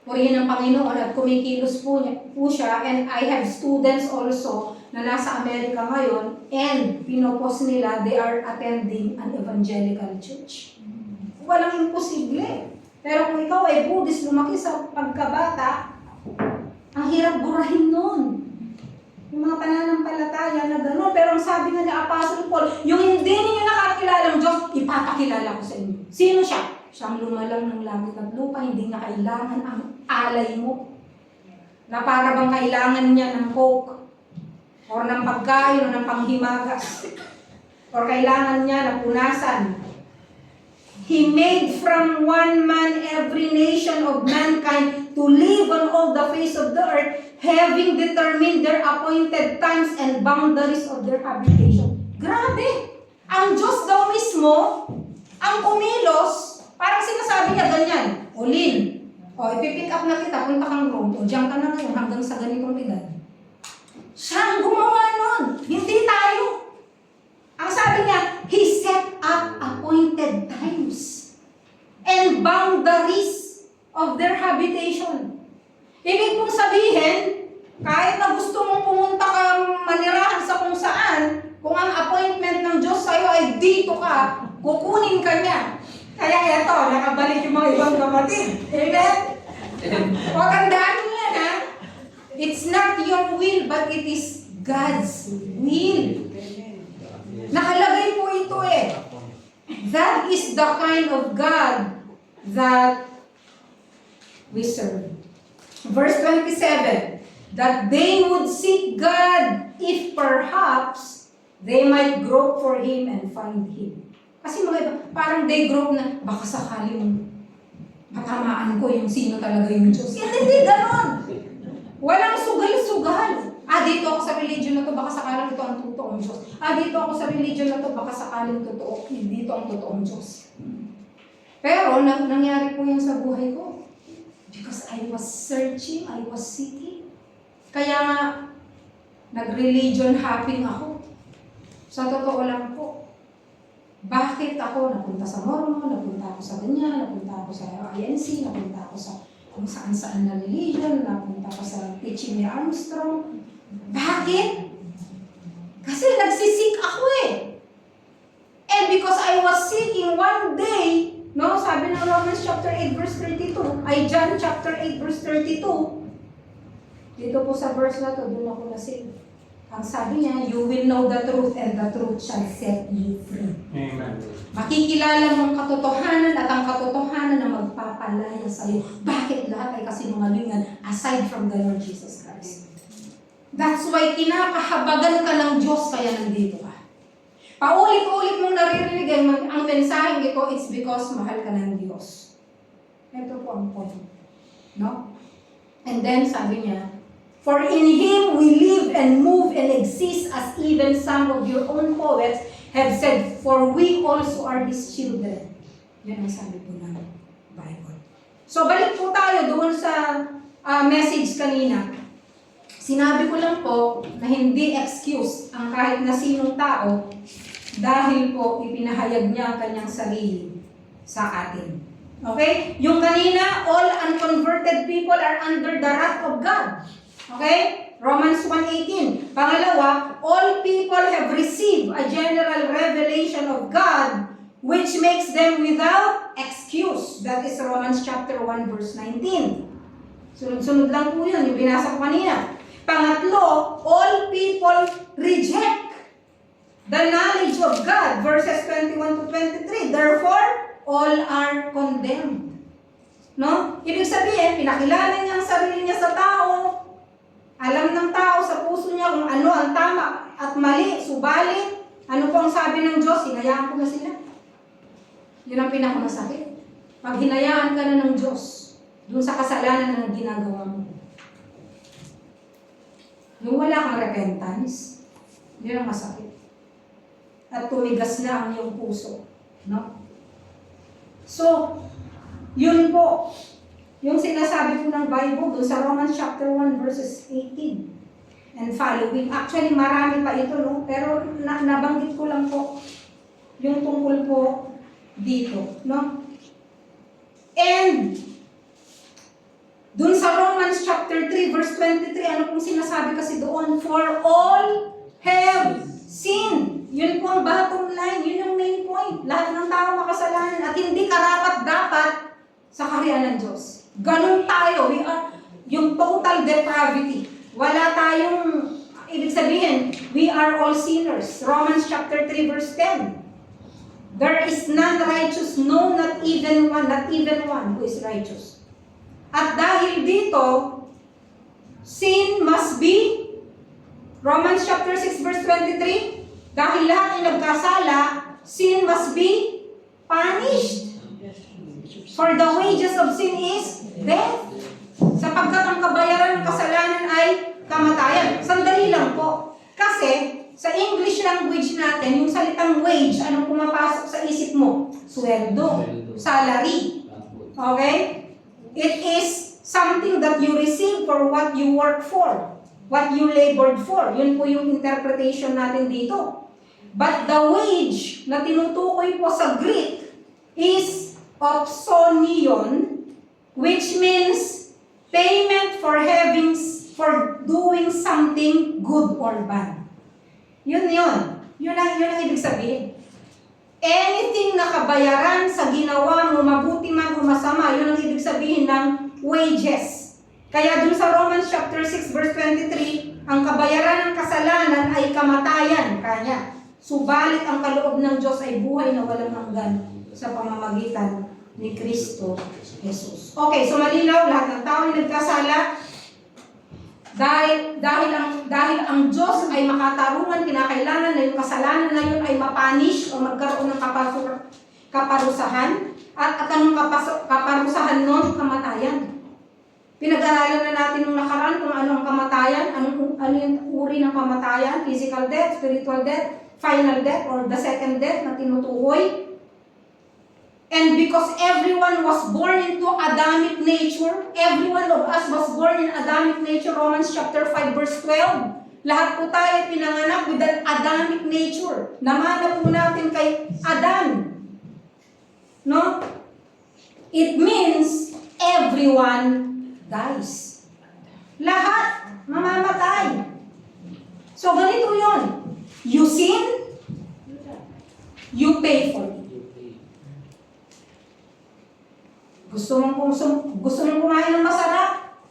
Purihin ng Panginoon at kumikilos po siya. And I have students also na nasa Amerika ngayon and pinopos nila they are attending an evangelical church. Walang imposible. Pero kung ikaw ay Buddhist, lumaki sa pagkabata, ang hirap burahin nun. Yung mga pananampalataya na gano'n. Pero ang sabi nga ni Apostle Paul, yung hindi ninyo nakakilalang Diyos, ipapakilala ko sa inyo. Sino siya? Siyang lumalang ng langit at lupa, hindi niya kailangan ang alay mo. Na para bang kailangan niya ng coke, or ng pagkain, o ng panghimagas, or kailangan niya ng punasan. He made from one man every nation of mankind to live on all the face of the earth, having determined their appointed times and boundaries of their habitation. Grabe! Ang Diyos daw mismo, ang kumilos, parang sinasabi niya ganyan, o Lynn, o ipipick up na kita, punta kang Rome, o diyan ka na ngayon hanggang sa ganitong edad. Siya ang gumawa nun, hindi tayo. Ang sabi niya, He set up appointed times and boundaries of their habitation. Ibig pong sabihin, kahit na gusto mong pumunta kang manirahan sa kung saan, kung ang appointment ng Diyos sa'yo ay dito ka, kukunin ka niya. Kaya eto, nakabalik yung mga ibang kapatid. Amen? Pagandaan mo yan, ha? It's not your will, but it is God's will. Nakalagay po ito eh. That is the kind of God that we serve. Verse 27, that they would seek God if perhaps they might grope for Him and find Him. Kasi mga iba, parang they grope na, baka sakaling matamaan ko yung sino talaga yung Diyos. Hindi ganon. Walang sugal-sugal. Dito ako sa religion na to, baka sakaling ito ang totoong Diyos. Dito ako sa religion na to, baka sakaling totoo, dito ang totoong Diyos. Pero, nangyari po yan sa buhay ko. Because I was searching, I was seeking. Kaya nga, nag-religion hopping ako. Sa totoo lang po. Bakit ako napunta sa Mormon, napunta ako sa ganyan, napunta ako sa INC, napunta ako sa kung saan-saan na religion, napunta ako sa teaching ni Armstrong. Bakit? Kasi nagsisik ako eh. And because I was seeking one day, no, sabi ng Romans chapter 8 verse 32, ay John chapter 8 verse 32, dito po sa verse na to, doon ako nasik. Ang sabi niya, you will know the truth and the truth shall set you free. Amen. Makikilala mong katotohanan at ang katotohanan na magpapalaya sa iyo. Bakit lahat ay kasinungalingan aside from the Lord Jesus Christ? That's why kinakahabagan ka ng Diyos kaya nandito ka. Paulit-ulit mong naririnig ang mensaheng ito, it's because mahal ka ng Diyos. Ito po ang point. No? And then sabi niya, for in Him we live and move and exist, as even some of your own poets have said, for we also are His children. Yan ang sabi po ng Bible. So balik po tayo doon sa message kanina. Sinabi ko lang po na hindi excuse ang kahit na sinong tao dahil po ipinahayag niya ang kanyang sarili sa atin. Okay? Yung kanina, all unconverted people are under the wrath of God. Okay? Romans 1:18. Pangalawa, all people have received a general revelation of God which makes them without excuse. That is Romans chapter 1 verse 19. Sunod-sunod lang po yun, yung binasa ko kanina. Pangatlo, all people reject the knowledge of God. Verses 21 to 23. Therefore, all are condemned. No? Ibig sabihin, pinakilala niya ang sarili niya sa tao. Alam ng tao sa puso niya kung ano ang tama at mali, subalit, ano po ang sabi ng Diyos, hinayaan ko na sila. Yun ang pinakamasakit. Pag hinayaan ka na ng Diyos, dun sa kasalanan na ginagawa mo. repentance. Yun ang masakit. At tumigas na ang iyong puso. No? So, yun po. Yung sinasabi po ng Bible doon sa Romans chapter 1 verses 18 and following. Actually, marami pa ito, no? Pero nabanggit ko lang po yung tungkol po dito. No? And, doon sa Romans chapter 3 verse 23, ano pong sinasabi kasi doon? For all have sinned. Yun po ang bottom line. Yun yung main point. Lahat ng tao makasalanan at hindi karapat-dapat sa kaharian ng Diyos. Ganun tayo. We are yung total depravity. Wala tayong, ibig sabihin, we are all sinners. Romans chapter 3 verse 10. There is none righteous, no, not even one who is righteous. At dahil dito, sin must be, Romans chapter 6 verse 23, dahil lahat ay nagkasala, sin must be punished. For the wages of sin is death. Sapagkat ang kabayaran ng kasalanan ay kamatayan. Sandali lang po. Kasi, sa English language natin, yung salitang wage, anong pumapasok sa isip mo? Sweldo. Salary. Okay? It is something that you receive for what you work for. What you labored for. Yun po yung interpretation natin dito. But the wage na tinutukoy po sa Greek is opsonion, which means payment for doing something good or bad. Yun. Yun ang ibig sabihin. Anything na kabayaran sa ginawa mo, mabuti man o masama, yun ang ibig sabihin ng wages. Kaya dun sa Romans chapter 6 verse 23, ang kabayaran ng kasalanan ay kamatayan kanya. Subalit ang kaloob ng Diyos ay buhay na walang hanggan sa pamamagitan ni Kristo Jesus. Okay, so malinaw lahat ng tao ay nagkasala dahil ang Diyos ay makatarungan, kinakailangan na yung kasalanan na yun ay mapanish o magkaroon ng kaparusahan. At anong kaparusahan nun? Kamatayan. Pinag-aralan na natin nung nakaraan kung ano ang kamatayan, ano yung uri ng kamatayan, physical death, spiritual death, final death, or the second death na tinutukoy. And because everyone was born into Adamic nature, every one of us was born in Adamic nature, Romans chapter 5 verse 12. Lahat po tayo pinanganak with an Adamic nature. Namana po natin kay Adan. No? It means everyone dies. Lahat mamamatay. So ganito yun. You sin, you pay for it. Gusto mong kumain ng masarap,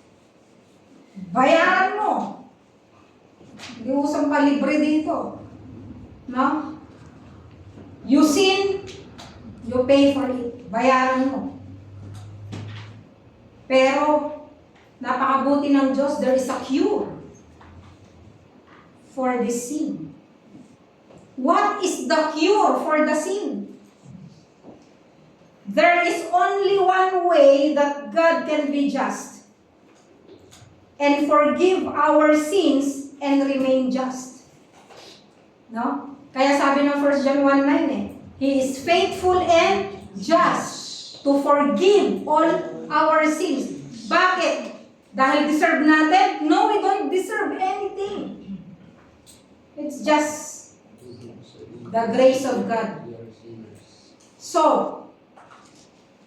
bayaran mo. Hindi usang palibre dito. No? You sin, you pay for it. Bayaran mo. Pero, napakabuti ng Diyos, there is a cure for this sin. What is the cure for the sin? There is only one way that God can be just and forgive our sins and remain just. No? Kaya sabi ng 1 John 1:9 He is faithful and just to forgive all our sins. Bakit? Dahil deserve natin? No, we don't deserve anything. It's just the grace of God. So,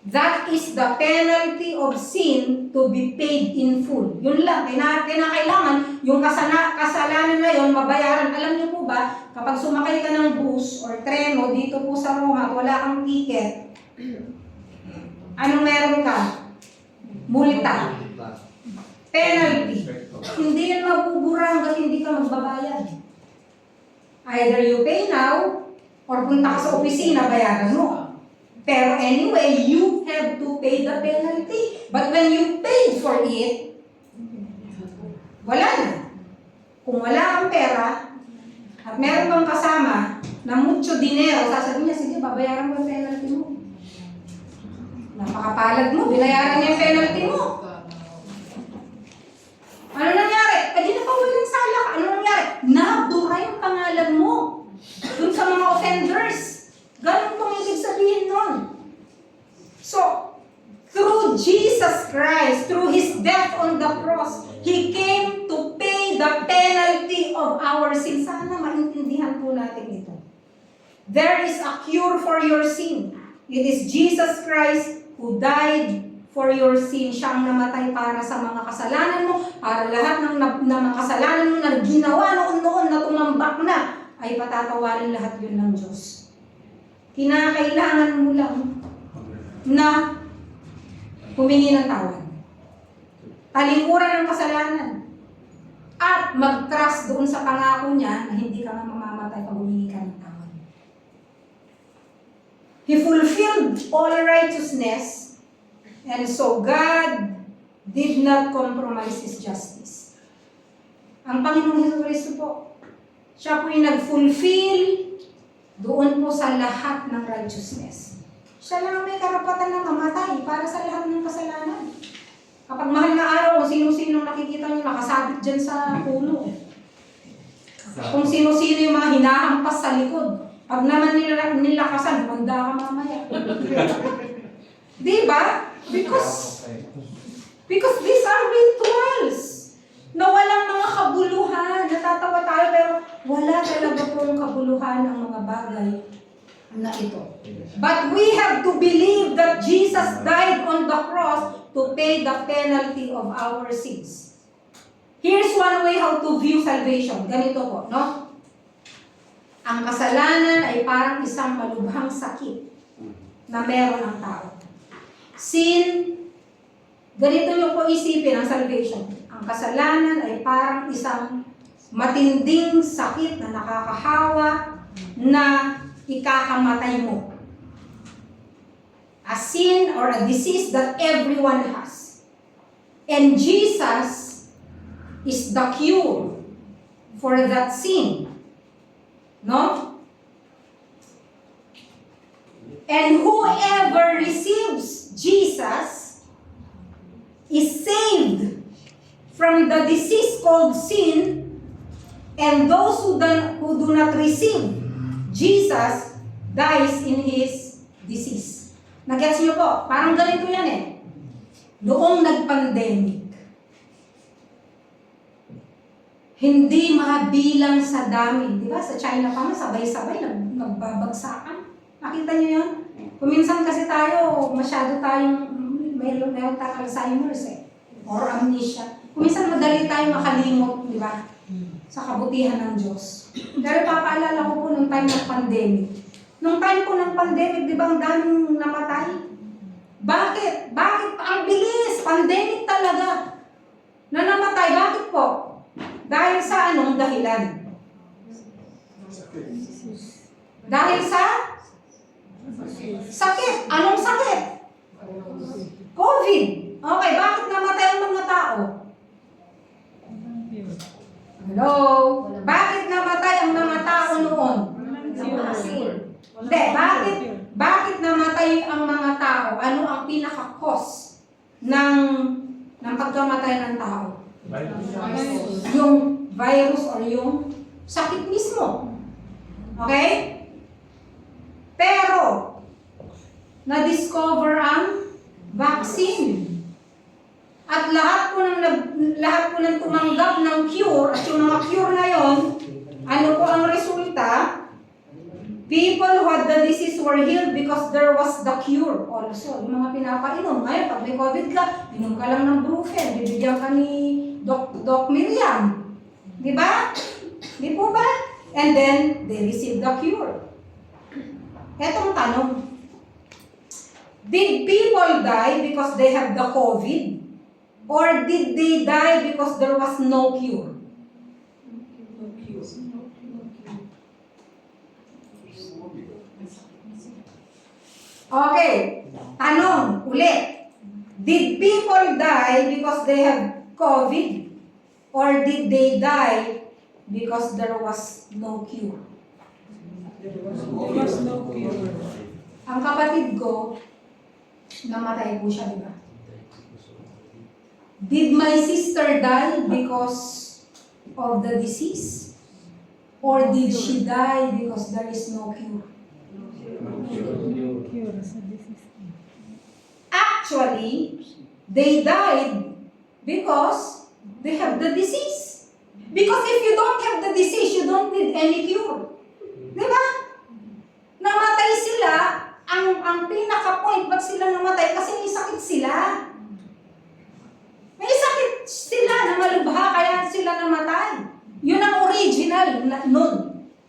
that is the penalty of sin to be paid in full. Yun lang, kinakailangan yung kasalanan na yun, mabayaran. Alam niyo po ba, kapag sumakay ka ng bus or treno dito po sa Roma at wala kang ticket, anong meron ka? Multa. Penalty. Hindi yan mabubura hanggang hindi ka magbabayad. Either you pay now, or punta ka sa opisina, bayaran mo. Pero anyway, you have to pay the penalty. But when you paid for it, wala na. Kung wala kang pera, at meron kang kasama na mucho dinero, sasabihin niya, sige, babayaran mo yung penalty mo. Napakapalad mo, binayaran niya yung penalty mo. Ano nangyari? Hindi na pa walang sala ka. Ano nangyari? of our sin. Sana maintindihan po natin ito. There is a cure for your sin. It is Jesus Christ who died for your sin. Siya ang namatay para sa mga kasalanan mo, para lahat ng mga kasalanan mo na ginawa noon na tumambak na, ay patatawarin lahat yun ng Diyos. Kinakailangan mo lang na humingi ng tawad. Talikuran ng kasalanan. At mag-trust doon sa pangako niya na hindi ka nga mamamatay pag humingi ka ng tawad. He fulfilled all righteousness, and so God did not compromise His justice. Ang Panginoong Jesucristo po, siya po yung nag-fulfill doon po sa lahat ng righteousness. Siya lang may karapatan na mamatay para sa lahat ng kasalanan. Kapag mahal na araw, kung sino-sino nakikita nyo nakasabit dyan sa puno. Kung sino-sino yung mga hinahampas sa likod. Pag naman nilakasan, handa ka mamaya. Diba? Because these are rituals na walang mga kabuluhan. Natatawa tayo pero wala talaga pong kabuluhan ang mga bagay na ito. But we have to believe that Jesus died on the cross to pay the penalty of our sins. Here's one way how to view salvation. Ganito po, no? Ang kasalanan ay parang isang malubhang sakit na meron ang tao. Sin, ganito yung po isipin ang salvation. Ang kasalanan ay parang isang matinding sakit na nakakahawa na ikakamatay mo. A sin or a disease that everyone has. And Jesus is the cure for that sin. No? And whoever receives Jesus is saved from the disease called sin, and those who do not receive Jesus dies in his disease. Nagets niyo po? Parang ganito yan eh. Noong nag-pandemic, hindi mabilang sa dami. Di ba? Sa China pa man, sabay-sabay, nagbabagsakan. Nakita niyo yun? Kuminsan kasi tayo, masyado tayong, mayroon tayo Alzheimer's eh. Or amnesia. Kuminsan madali tayong makalimot, di ba? Sa kabutihan ng Diyos. Pero papaalala ko po nung time ng pandemic. Nung time po ng pandemic, di ba ang daming namatay? Bakit? Bakit? Ang bilis! Pandemic talaga. Na namatay. Bakit po? Dahil sa anong dahilan? Dahil sa sakit. Anong sakit? COVID. Okay, bakit namatay ang mga tao? Hello? Bakit namatay ang mga tao noon? Hindi, bakit namatay ang mga tao? Ano ang pinaka-cause ng pagkamatay ng tao? Yung virus or yung sakit mismo. Okay? Pero, na-discover ang vaccine. At lahat po ng tumanggap ng cure, at yung mga cure na yon, ano po ang resulta? People who had the disease were healed because there was the cure also. Yung mga pinapainom. Ngayon, pag may COVID ka, inom ka lang ng Brufen, bibigyan ka ni Doc Miriam. Di ba? Di po ba? And then, they received the cure. Etong tanong, did people die because they have the COVID? Or did they die because there was no cure? Okay, tanong ulit. Did people die because they have COVID? Or did they die because there was no cure? There was no cure. Ang kapatid ko, namatay po siya, di ba? Did my sister die because of the disease? Or did she die because there is no cure? Actually, they died because they have the disease. Because if you don't have the disease, you don't need any cure. Di ba? Namatay sila, ang pinaka-point, ba't sila namatay? Kasi may sakit sila. May sakit sila na malubha, kaya sila namatay. Yun ang original nun.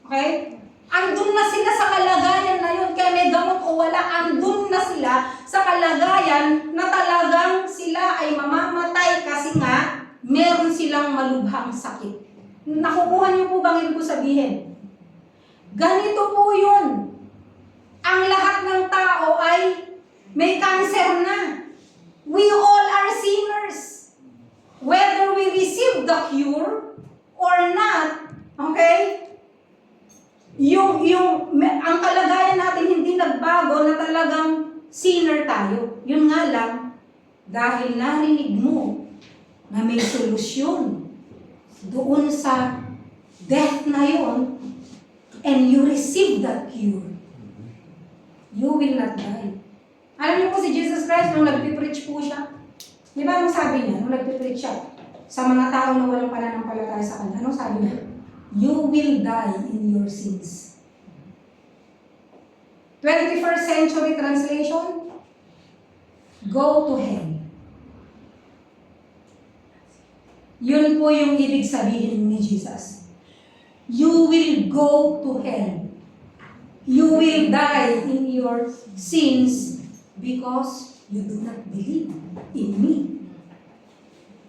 Okay? Andun na sila sa kalagayan na yun, kaya may gamot o wala, andun na sila sa kalagayan na talagang sila ay mamamatay kasi nga meron silang malubhang sakit. Nakukuha niyo po bang ibig ko sabihin? Ganito po yun. Ang lahat ng tao ay may cancer na. We all are sinners. Whether we receive the cure or not, okay? Ang kalagayan natin hindi nagbago na talagang sinner tayo. Yun nga lang, dahil narinig mo na may solusyon doon sa death na yun, and you receive that cure, you will not die. Alam niyo po si Jesus Christ, nung nagpipreach po siya, di ba anong sabi niya, nung nagpipreach siya, sa mga tao na walang pananampalataya sa kanya, anong sabi niya? You will die in your sins. 21st century translation, go to hell. Yun po yung ibig sabihin ni Jesus. You will go to hell. You will die in your sins because you do not believe in me.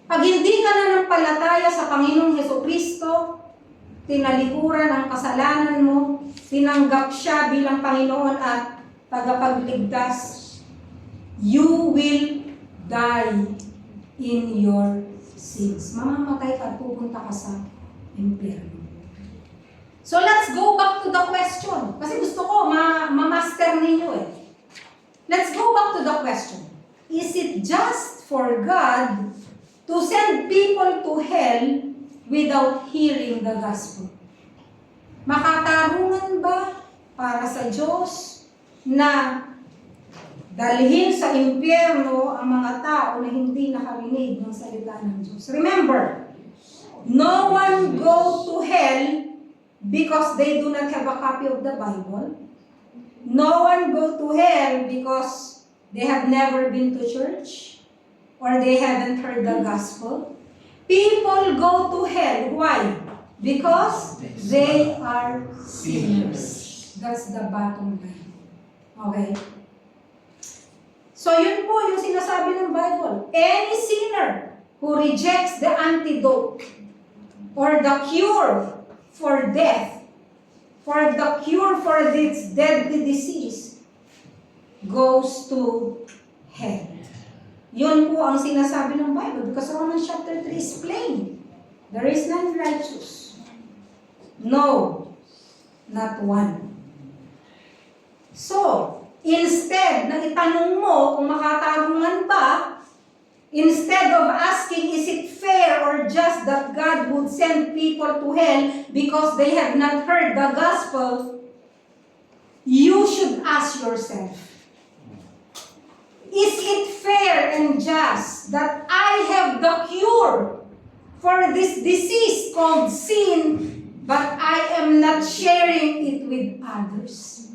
Pag hindi ka nanampalataya sa Panginoong Hesukristo, tinalikuran ang kasalanan mo, tinanggap siya bilang Panginoon at tagapagligtas, you will die in your sins. Mamamatay ka at pupunta ka sa impyerno. So let's go back to the question. Kasi gusto ko ma-master ninyo eh. Let's go back to the question. Is it just for God to send people to hell without hearing the gospel? Makatarungan ba para sa Diyos na dalhin sa impyerno ang mga tao na hindi nakarinig ng salita ng Diyos? Remember, no one goes to hell because they do not have a copy of the Bible. No one goes to hell because they have never been to church or they haven't heard the gospel. People go to hell. Why? Because they are sinners. That's the bottom line. Okay? So yun po yung sinasabi ng Bible. Any sinner who rejects the antidote or the cure for death, for the cure for this deadly disease, goes to hell. Yun po ang sinasabi ng Bible because Romans chapter 3 is plain. There is none righteous. No, not one. So, instead na itanong mo kung makatarungan ba, instead of asking, is it fair or just that God would send people to hell because they have not heard the gospel, you should ask yourself, is it fair and just that I have the cure for this disease called sin, but I am not sharing it with others?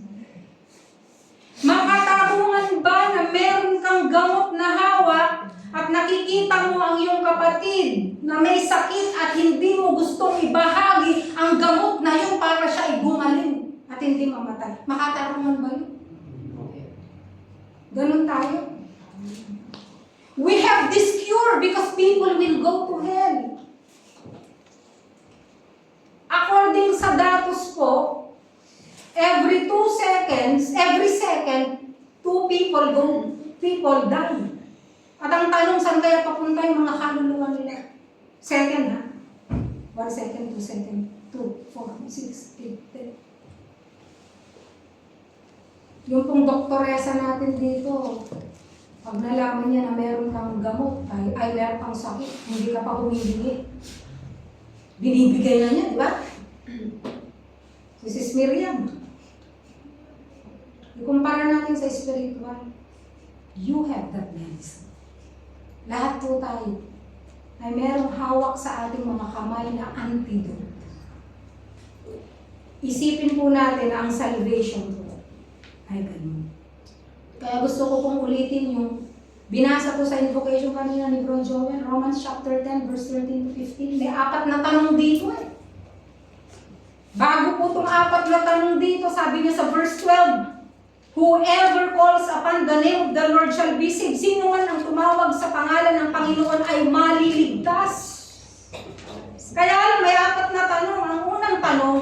Makatarungan ba na meron kang gamot na hawak at nakikita mo ang iyong kapatid na may sakit at hindi mo gustong ibahagi ang gamot na yun para siya ay gumaling at hindi mamatay? Makatarungan ba yun? Ganun tayo. We have this cure because people will go to hell. According sa datos po, every second, 2 people die. At ang tanong, saan kaya papunta yung mga kaluluwa nila? Second, ha? 1 second, 2 second, 2, 4, 6, 8, 10. Yung pong doktoresa natin dito, pag nalaman niya na meron kang gamot, ay meron kang sakit, hindi ka pa humihingi. Binibigay na niya, di ba? Si Sis Miriam. Ikumpara natin sa spiritual. You have that medicine. Lahat po tayo. ay merong hawak sa ating mga kamay na antidote. Isipin po natin na ang salvation po ay ganun. Kaya gusto ko pong ulitin yung binasa ko sa invocation kanina ni Bro Joel, Romans chapter 10, verse 13 to 15. May 4 na tanong dito eh. Bago po itong 4 na tanong dito, sabi niya sa verse 12, whoever calls upon the name of the Lord shall be saved. Sino man ang tumawag sa pangalan ng Panginoon ay maliligtas. Kaya alam, may 4 na tanong. Ang unang tanong,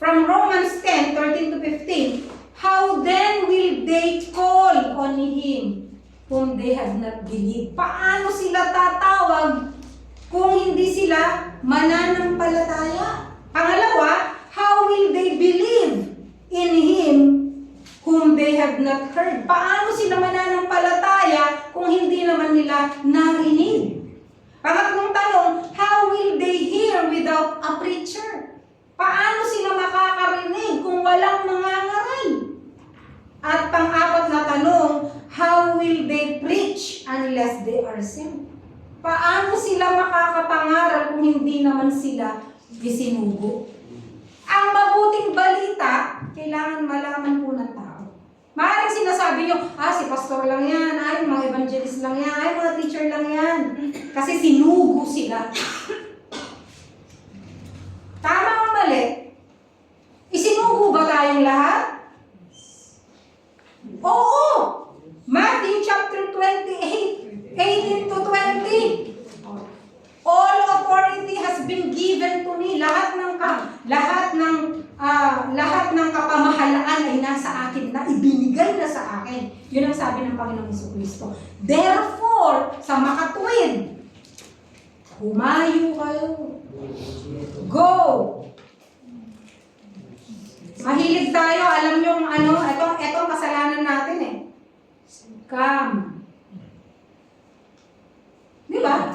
from Romans 10, 13 to 15, how then will they call on Him whom they have not believed? Paano sila tatawag kung hindi sila mananampalataya? Pangalawa, how will they believe in Him whom they have not heard? Paano sila mananampalataya kung hindi naman nila narinig? Pangatlong tanong, how will they hear without a preacher? Paano sila makakarinig kung walang mangangaral? At pang-4 na tanong, how will they preach unless they are sent? Paano sila makakapangaral kung hindi naman sila isinugo? Ang mabuting balita, kailangan malaman po ng tao. Maaaring sinasabi nyo, si pastor lang yan, mga evangelist lang yan, mga teacher lang yan. Kasi sinugo sila. Tama o mali? Isinugo ba tayong lahat? Oo! Matthew chapter 28, 18 to 20. All authority has been given to me. Lahat ng kapamahalaan ay nasa akin, na ibinigay na sa akin. Yun ang sabi ng Panginoong Jesucristo. Therefore, sa makatuwid, humayo kayo. Go! Mahilig tayo, alam nyo ito kasalanan natin eh. Come. Di ba?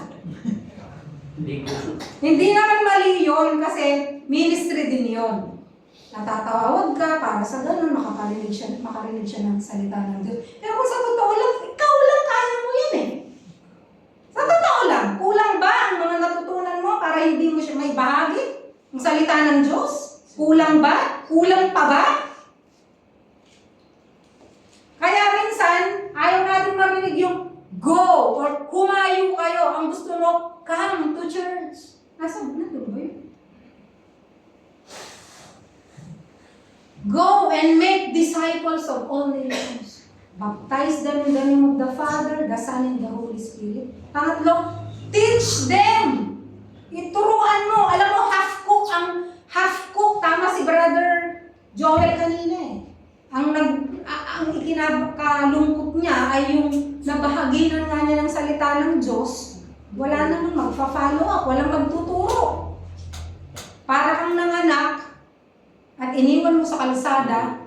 Hindi naman mali yun kasi ministry din yun. Natatawag ka para sa ganun, makarinig siya ng salita ng Diyos. Pero kung sa totoo lang, ikaw lang kaya mo yan eh. Sa totoo lang, kulang ba ang mga natutunan mo para hindi mo siya may bahagi? Ang salita ng Diyos? Kulang ba? Kulang pa ba? Kaya minsan, ayaw natin marinig yung go or humayo kayo. Ang gusto mo, come to church. Nasaan na ba yun? Go and make disciples of all nations. Baptize them in the name of the Father, the Son, and the Holy Spirit. Pangatlo, teach them. Ituruan mo. Alam mo, half-cook. Tama si Brother Joel kanina eh. Ang ikinakalungkot niya ay yung nabahaginan nga niya ng salita ng Diyos. Wala namang magpa-follow up, walang magtuturo. Para kang nanganak at iniwan mo sa kalsada,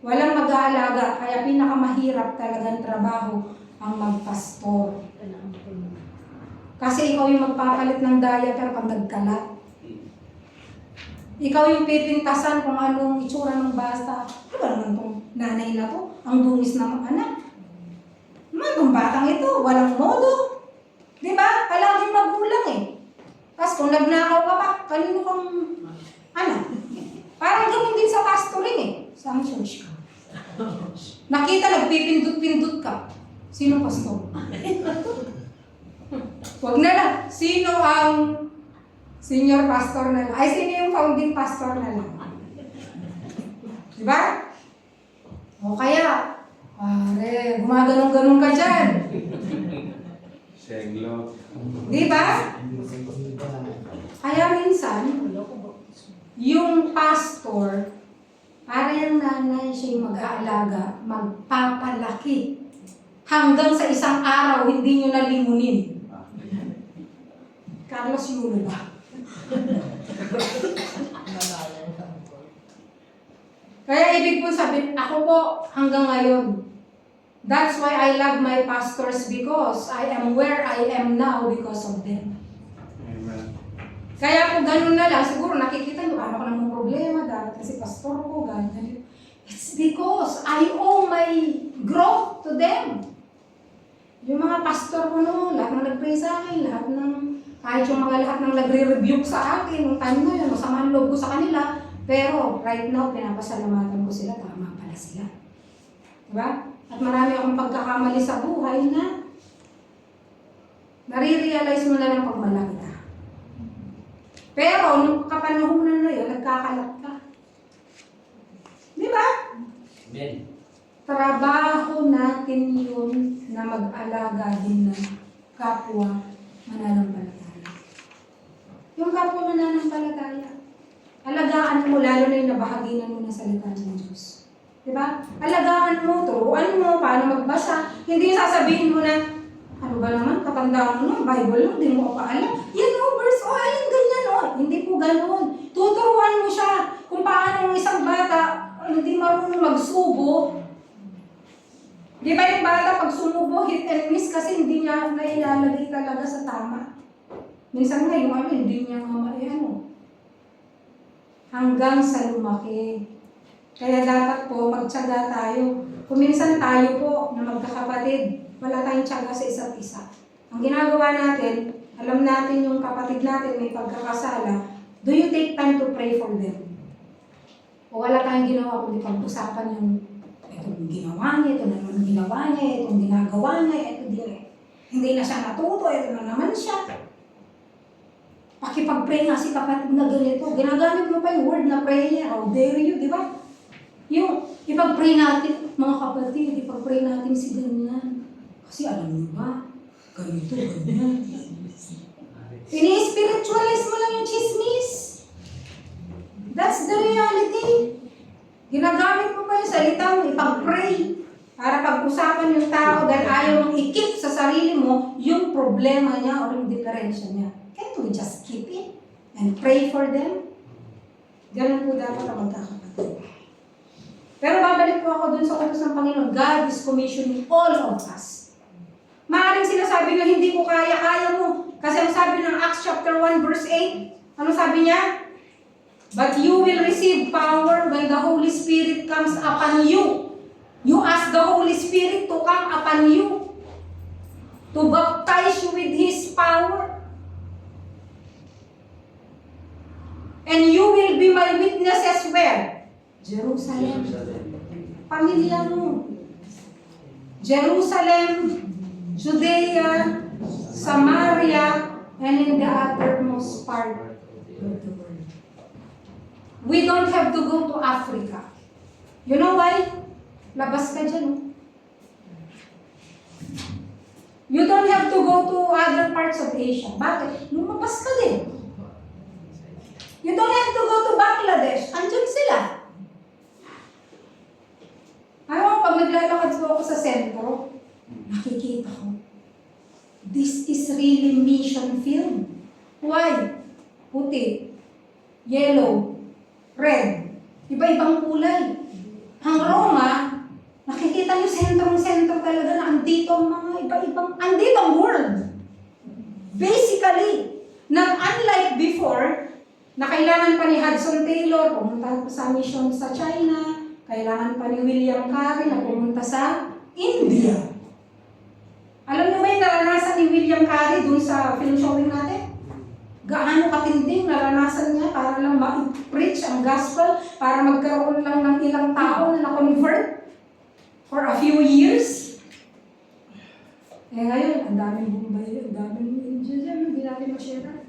walang mag-aalaga, kaya pinakamahirap talagang trabaho ang magpastor. Kasi ikaw yung magpapalit ng diaper pag nagkalat. Ikaw yung pipintasan kung anong itsura ng basta. Ano ba naman itong nanay na to? Ang dungis ng anak. Itong batang ito, walang modo. Diba? Palaging magulang eh. Tapos kung nagnakaw ka pa, kanino kang anak? Parang ganun din sa pastoring eh. Saan church ka? Nakita, nagpipindut-pindut ka. Sino pastor? Huwag na lang. Sino ang senior pastor na lang? Ay, sino yung founding pastor na lang? Diba? O kaya, pare, gumaganong-ganong ka dyan. Seglo. Diba? Kaya minsan, yung pastor, para yung nanay siya yung mag-aalaga, magpapalaki. Hanggang sa isang araw, hindi nyo nalimunin. Carlos Yulo ba? Kaya ibig po sabihin, ako po hanggang ngayon. That's why I love my pastors because I am where I am now because of them. Amen. Kaya kung ganun na lang, siguro nakikita nyo, ano ko namang problema, dapat kasi pastor ko, It's because I owe my growth to them. Yung mga pastor ko noon, lahat ng nag-pray sa akin, kahit yung mga lahat ng nagre-rebuke sa akin, nung time na yun, masama ang loob ko sa kanila. Pero right now, pinapasalamatan ko sila, tama pala sila. Diba? At marami akong pagkakamali sa buhay na nare-realize mo na lang pag malaki ka. Pero nung kapanahunan na yun, nagkakalat ka. Diba? Amen. Trabaho natin yun na mag-alaga din ng kapwa mananampalataya. Yung kapwa mananampalataya, alagaan mo lalo na yung nabahaginan mo na salita ng Diyos. Diba? Alagaan mo, turuan mo, paano magbasa. Hindi yung sasabihin mo na, ano ba naman, katandaan mo nung Bible lang, hindi mo pa alam. Yan o, verse, ayun, ganyan o. Hindi po ganun. Tuturuan mo siya kung paano ang isang bata hindi marunong magsubo. Di ba yung bata pag sumubo, hit and miss kasi hindi niya nailalagay talaga sa tama. Minsan nga yung hindi niya hanggang sa lumaki. Kaya dapat po magtiyaga tayo. Kung minsan tayo po na magkakapatid, wala tayong tiyaga sa isa't isa. Ang ginagawa natin, alam natin yung kapatid natin may pagkakasala, do you take time to pray for them? O wala tayong ginawa kundi pag-usapan yung itong ginawa niya, ito na naman ginawa niya, itong ginagawa niya, ito din. Hindi na siya natuto, ito na naman siya. Pakipag-pray nga si kapatid na ganito. Ginagamit mo pa yung word na prayer. How dare you, di ba? Yung ipag-pray natin, mga kapatid, ipag-pray natin si ganyan. Kasi alam niyo ba, ganito, ganyan. Ini-spiritualize mo lang yung chismis. That's the reality. Ginagamit mo pa yung salitang ipag-pray para pag-usapan yung tao dahil ayaw mong i-keep sa sarili mo yung problema niya o yung diferensya niya. Can't we just keep it and pray for them? Ganun po dapat ang magkakapatid. Pero babalik po ako dun sa utos ng Panginoon. God is commissioning all of us. Maaaring sinasabi nyo, hindi ko kaya, kaya mo. Kasi ang sabi ng Acts chapter 1 verse 8, ano sabi niya? But you will receive power when the Holy Spirit comes upon you. You ask the Holy Spirit to come upon you, to baptize you with His power. And you will be my witnesses where? Jerusalem. Pamilya mo. Jerusalem, Judea, Samaria, and in the uttermost part of the world. We don't have to go to Africa. You know why? Labas ka dyan. You don't have to go to other parts of Asia. Bakit? Lumabas ka din. You don't have to go to Bangladesh. Andyan sila. Ayaw mo, pag naglalakad po ako sa sentro, nakikita ko, this is really mission field. Why? Puti, yellow, red, iba-ibang kulay. Ang Roma, nakikita niyo sentrong-sentro talaga na andito ang mga iba-ibang, andito ang world. Basically, unlike before, na kailangan pa ni Hudson Taylor pumunta sa mission sa China, kailangan pa ni William Carey na pumunta sa India. Alam niyo ba yung naranasan ni William Carey dun sa film showing natin? Gaano katinding naranasan niya para lang ma-preach ang gospel, para magkaroon lang ng ilang tao na na-convert for a few years. Eh ngayon, ang daming Bombay, ang daming India dyan, hindi natin ma-share.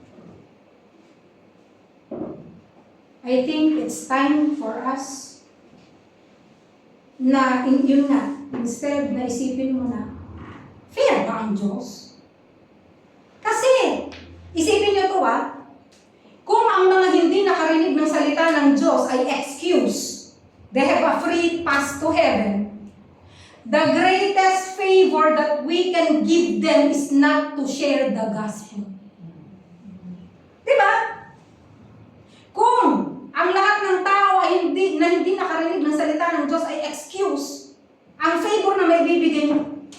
I think it's time for us na, yun nga, instead na isipin mo na, fair ba ang Diyos? Kasi, isipin niyo to kung ang mga hindi nakarinig ng salita ng Diyos ay excuse, they have a free pass to heaven, the greatest favor that we can give them is not to share the gospel. Diba? Kung ang lahat ng tao ay hindi nakarinig ng salita ng Diyos ay excuse, ang favor na may bibigay mo,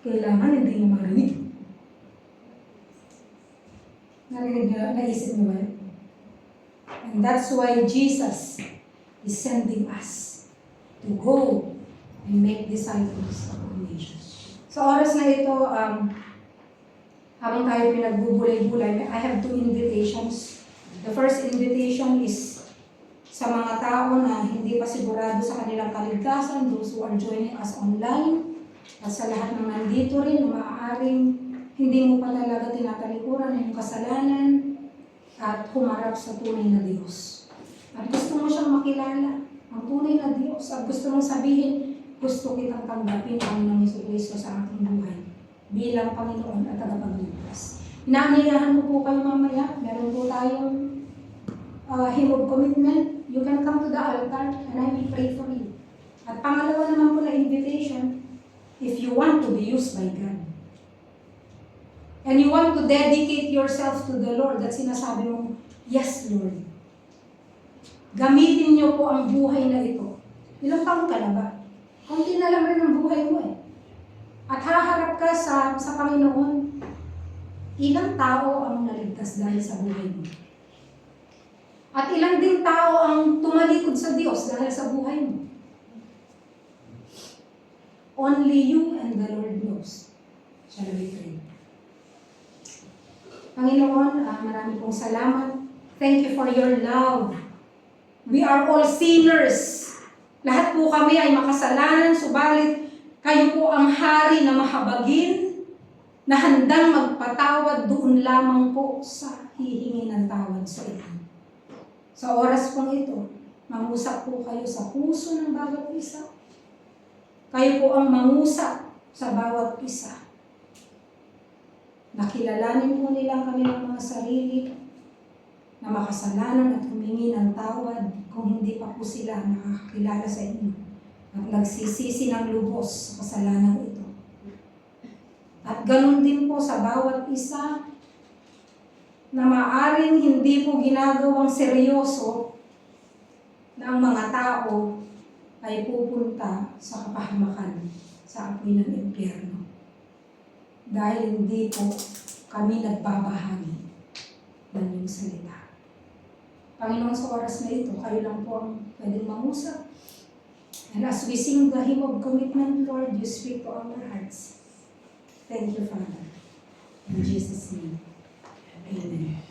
kailangan hindi niya marinig. Narinig niyo, naisip niyo ba? And that's why Jesus is sending us to go and make disciples of all nations. Sa oras na ito, habang tayo pinagbubulay-bulay, I have 2 invitations. The first invitation is sa mga tao na hindi pa sigurado sa kanilang kaligtasan, those who are joining us online, at sa lahat ng nandito rin na maaaring hindi mo pa talaga tinatalikuran yung kasalanan at humarap sa tunay na Diyos. At gusto mo siyang makilala, ang tunay na Diyos, at gusto mong sabihin, gusto kitang tanggapin ang ng Jesucristo sa aking buhay bilang Panginoon at tagapagligtas. Inaanyayahan ko po kayo mamaya, meron po tayong hymn of commitment. You can come to the altar and I will pray for you. At pangalawa naman po na invitation, if you want to be used by God, and you want to dedicate yourself to the Lord, at sinasabi mong, yes, Lord. Gamitin niyo po ang buhay na ito. Ilang taon ka na ba? Kunti na lang rin ang buhay mo eh. At haharap ka sa Panginoon, ilang tao ang naligtas dahil sa buhay mo. At ilang din tao ang tumalikod sa Diyos dahil sa buhay mo. Only you and the Lord knows. Shall we pray? Panginoon, marami pong salamat. Thank you for your love. We are all sinners. Lahat po kami ay makasalanan, subalit kayo po ang hari na mahabagin, na handang magpatawad doon lamang po sa hihingi ng tawad sa inyo. Sa oras pong ito, mangusap po kayo sa puso ng bawat isa. Kayo po ang mangusap sa bawat isa. Nakilalanin po nila ang kanilang mga sarili na makasalanan at humingi ng tawad kung hindi pa po sila nakakakilala sa inyo at nagsisisi ng lubos sa kasalanan ito. At ganun din po sa bawat isa na maaring hindi po ginagawang seryoso na ang mga tao ay pupunta sa kapahamakan sa apoy ng impyerno. Dahil hindi po kami nagbabahagi ng iyong salita. Panginoon, sa oras na ito, kayo lang po ang pwedeng mangusap. And as we sing the hymn of commitment, Lord, you speak to our hearts. Thank you, Father. In Jesus' name, amen.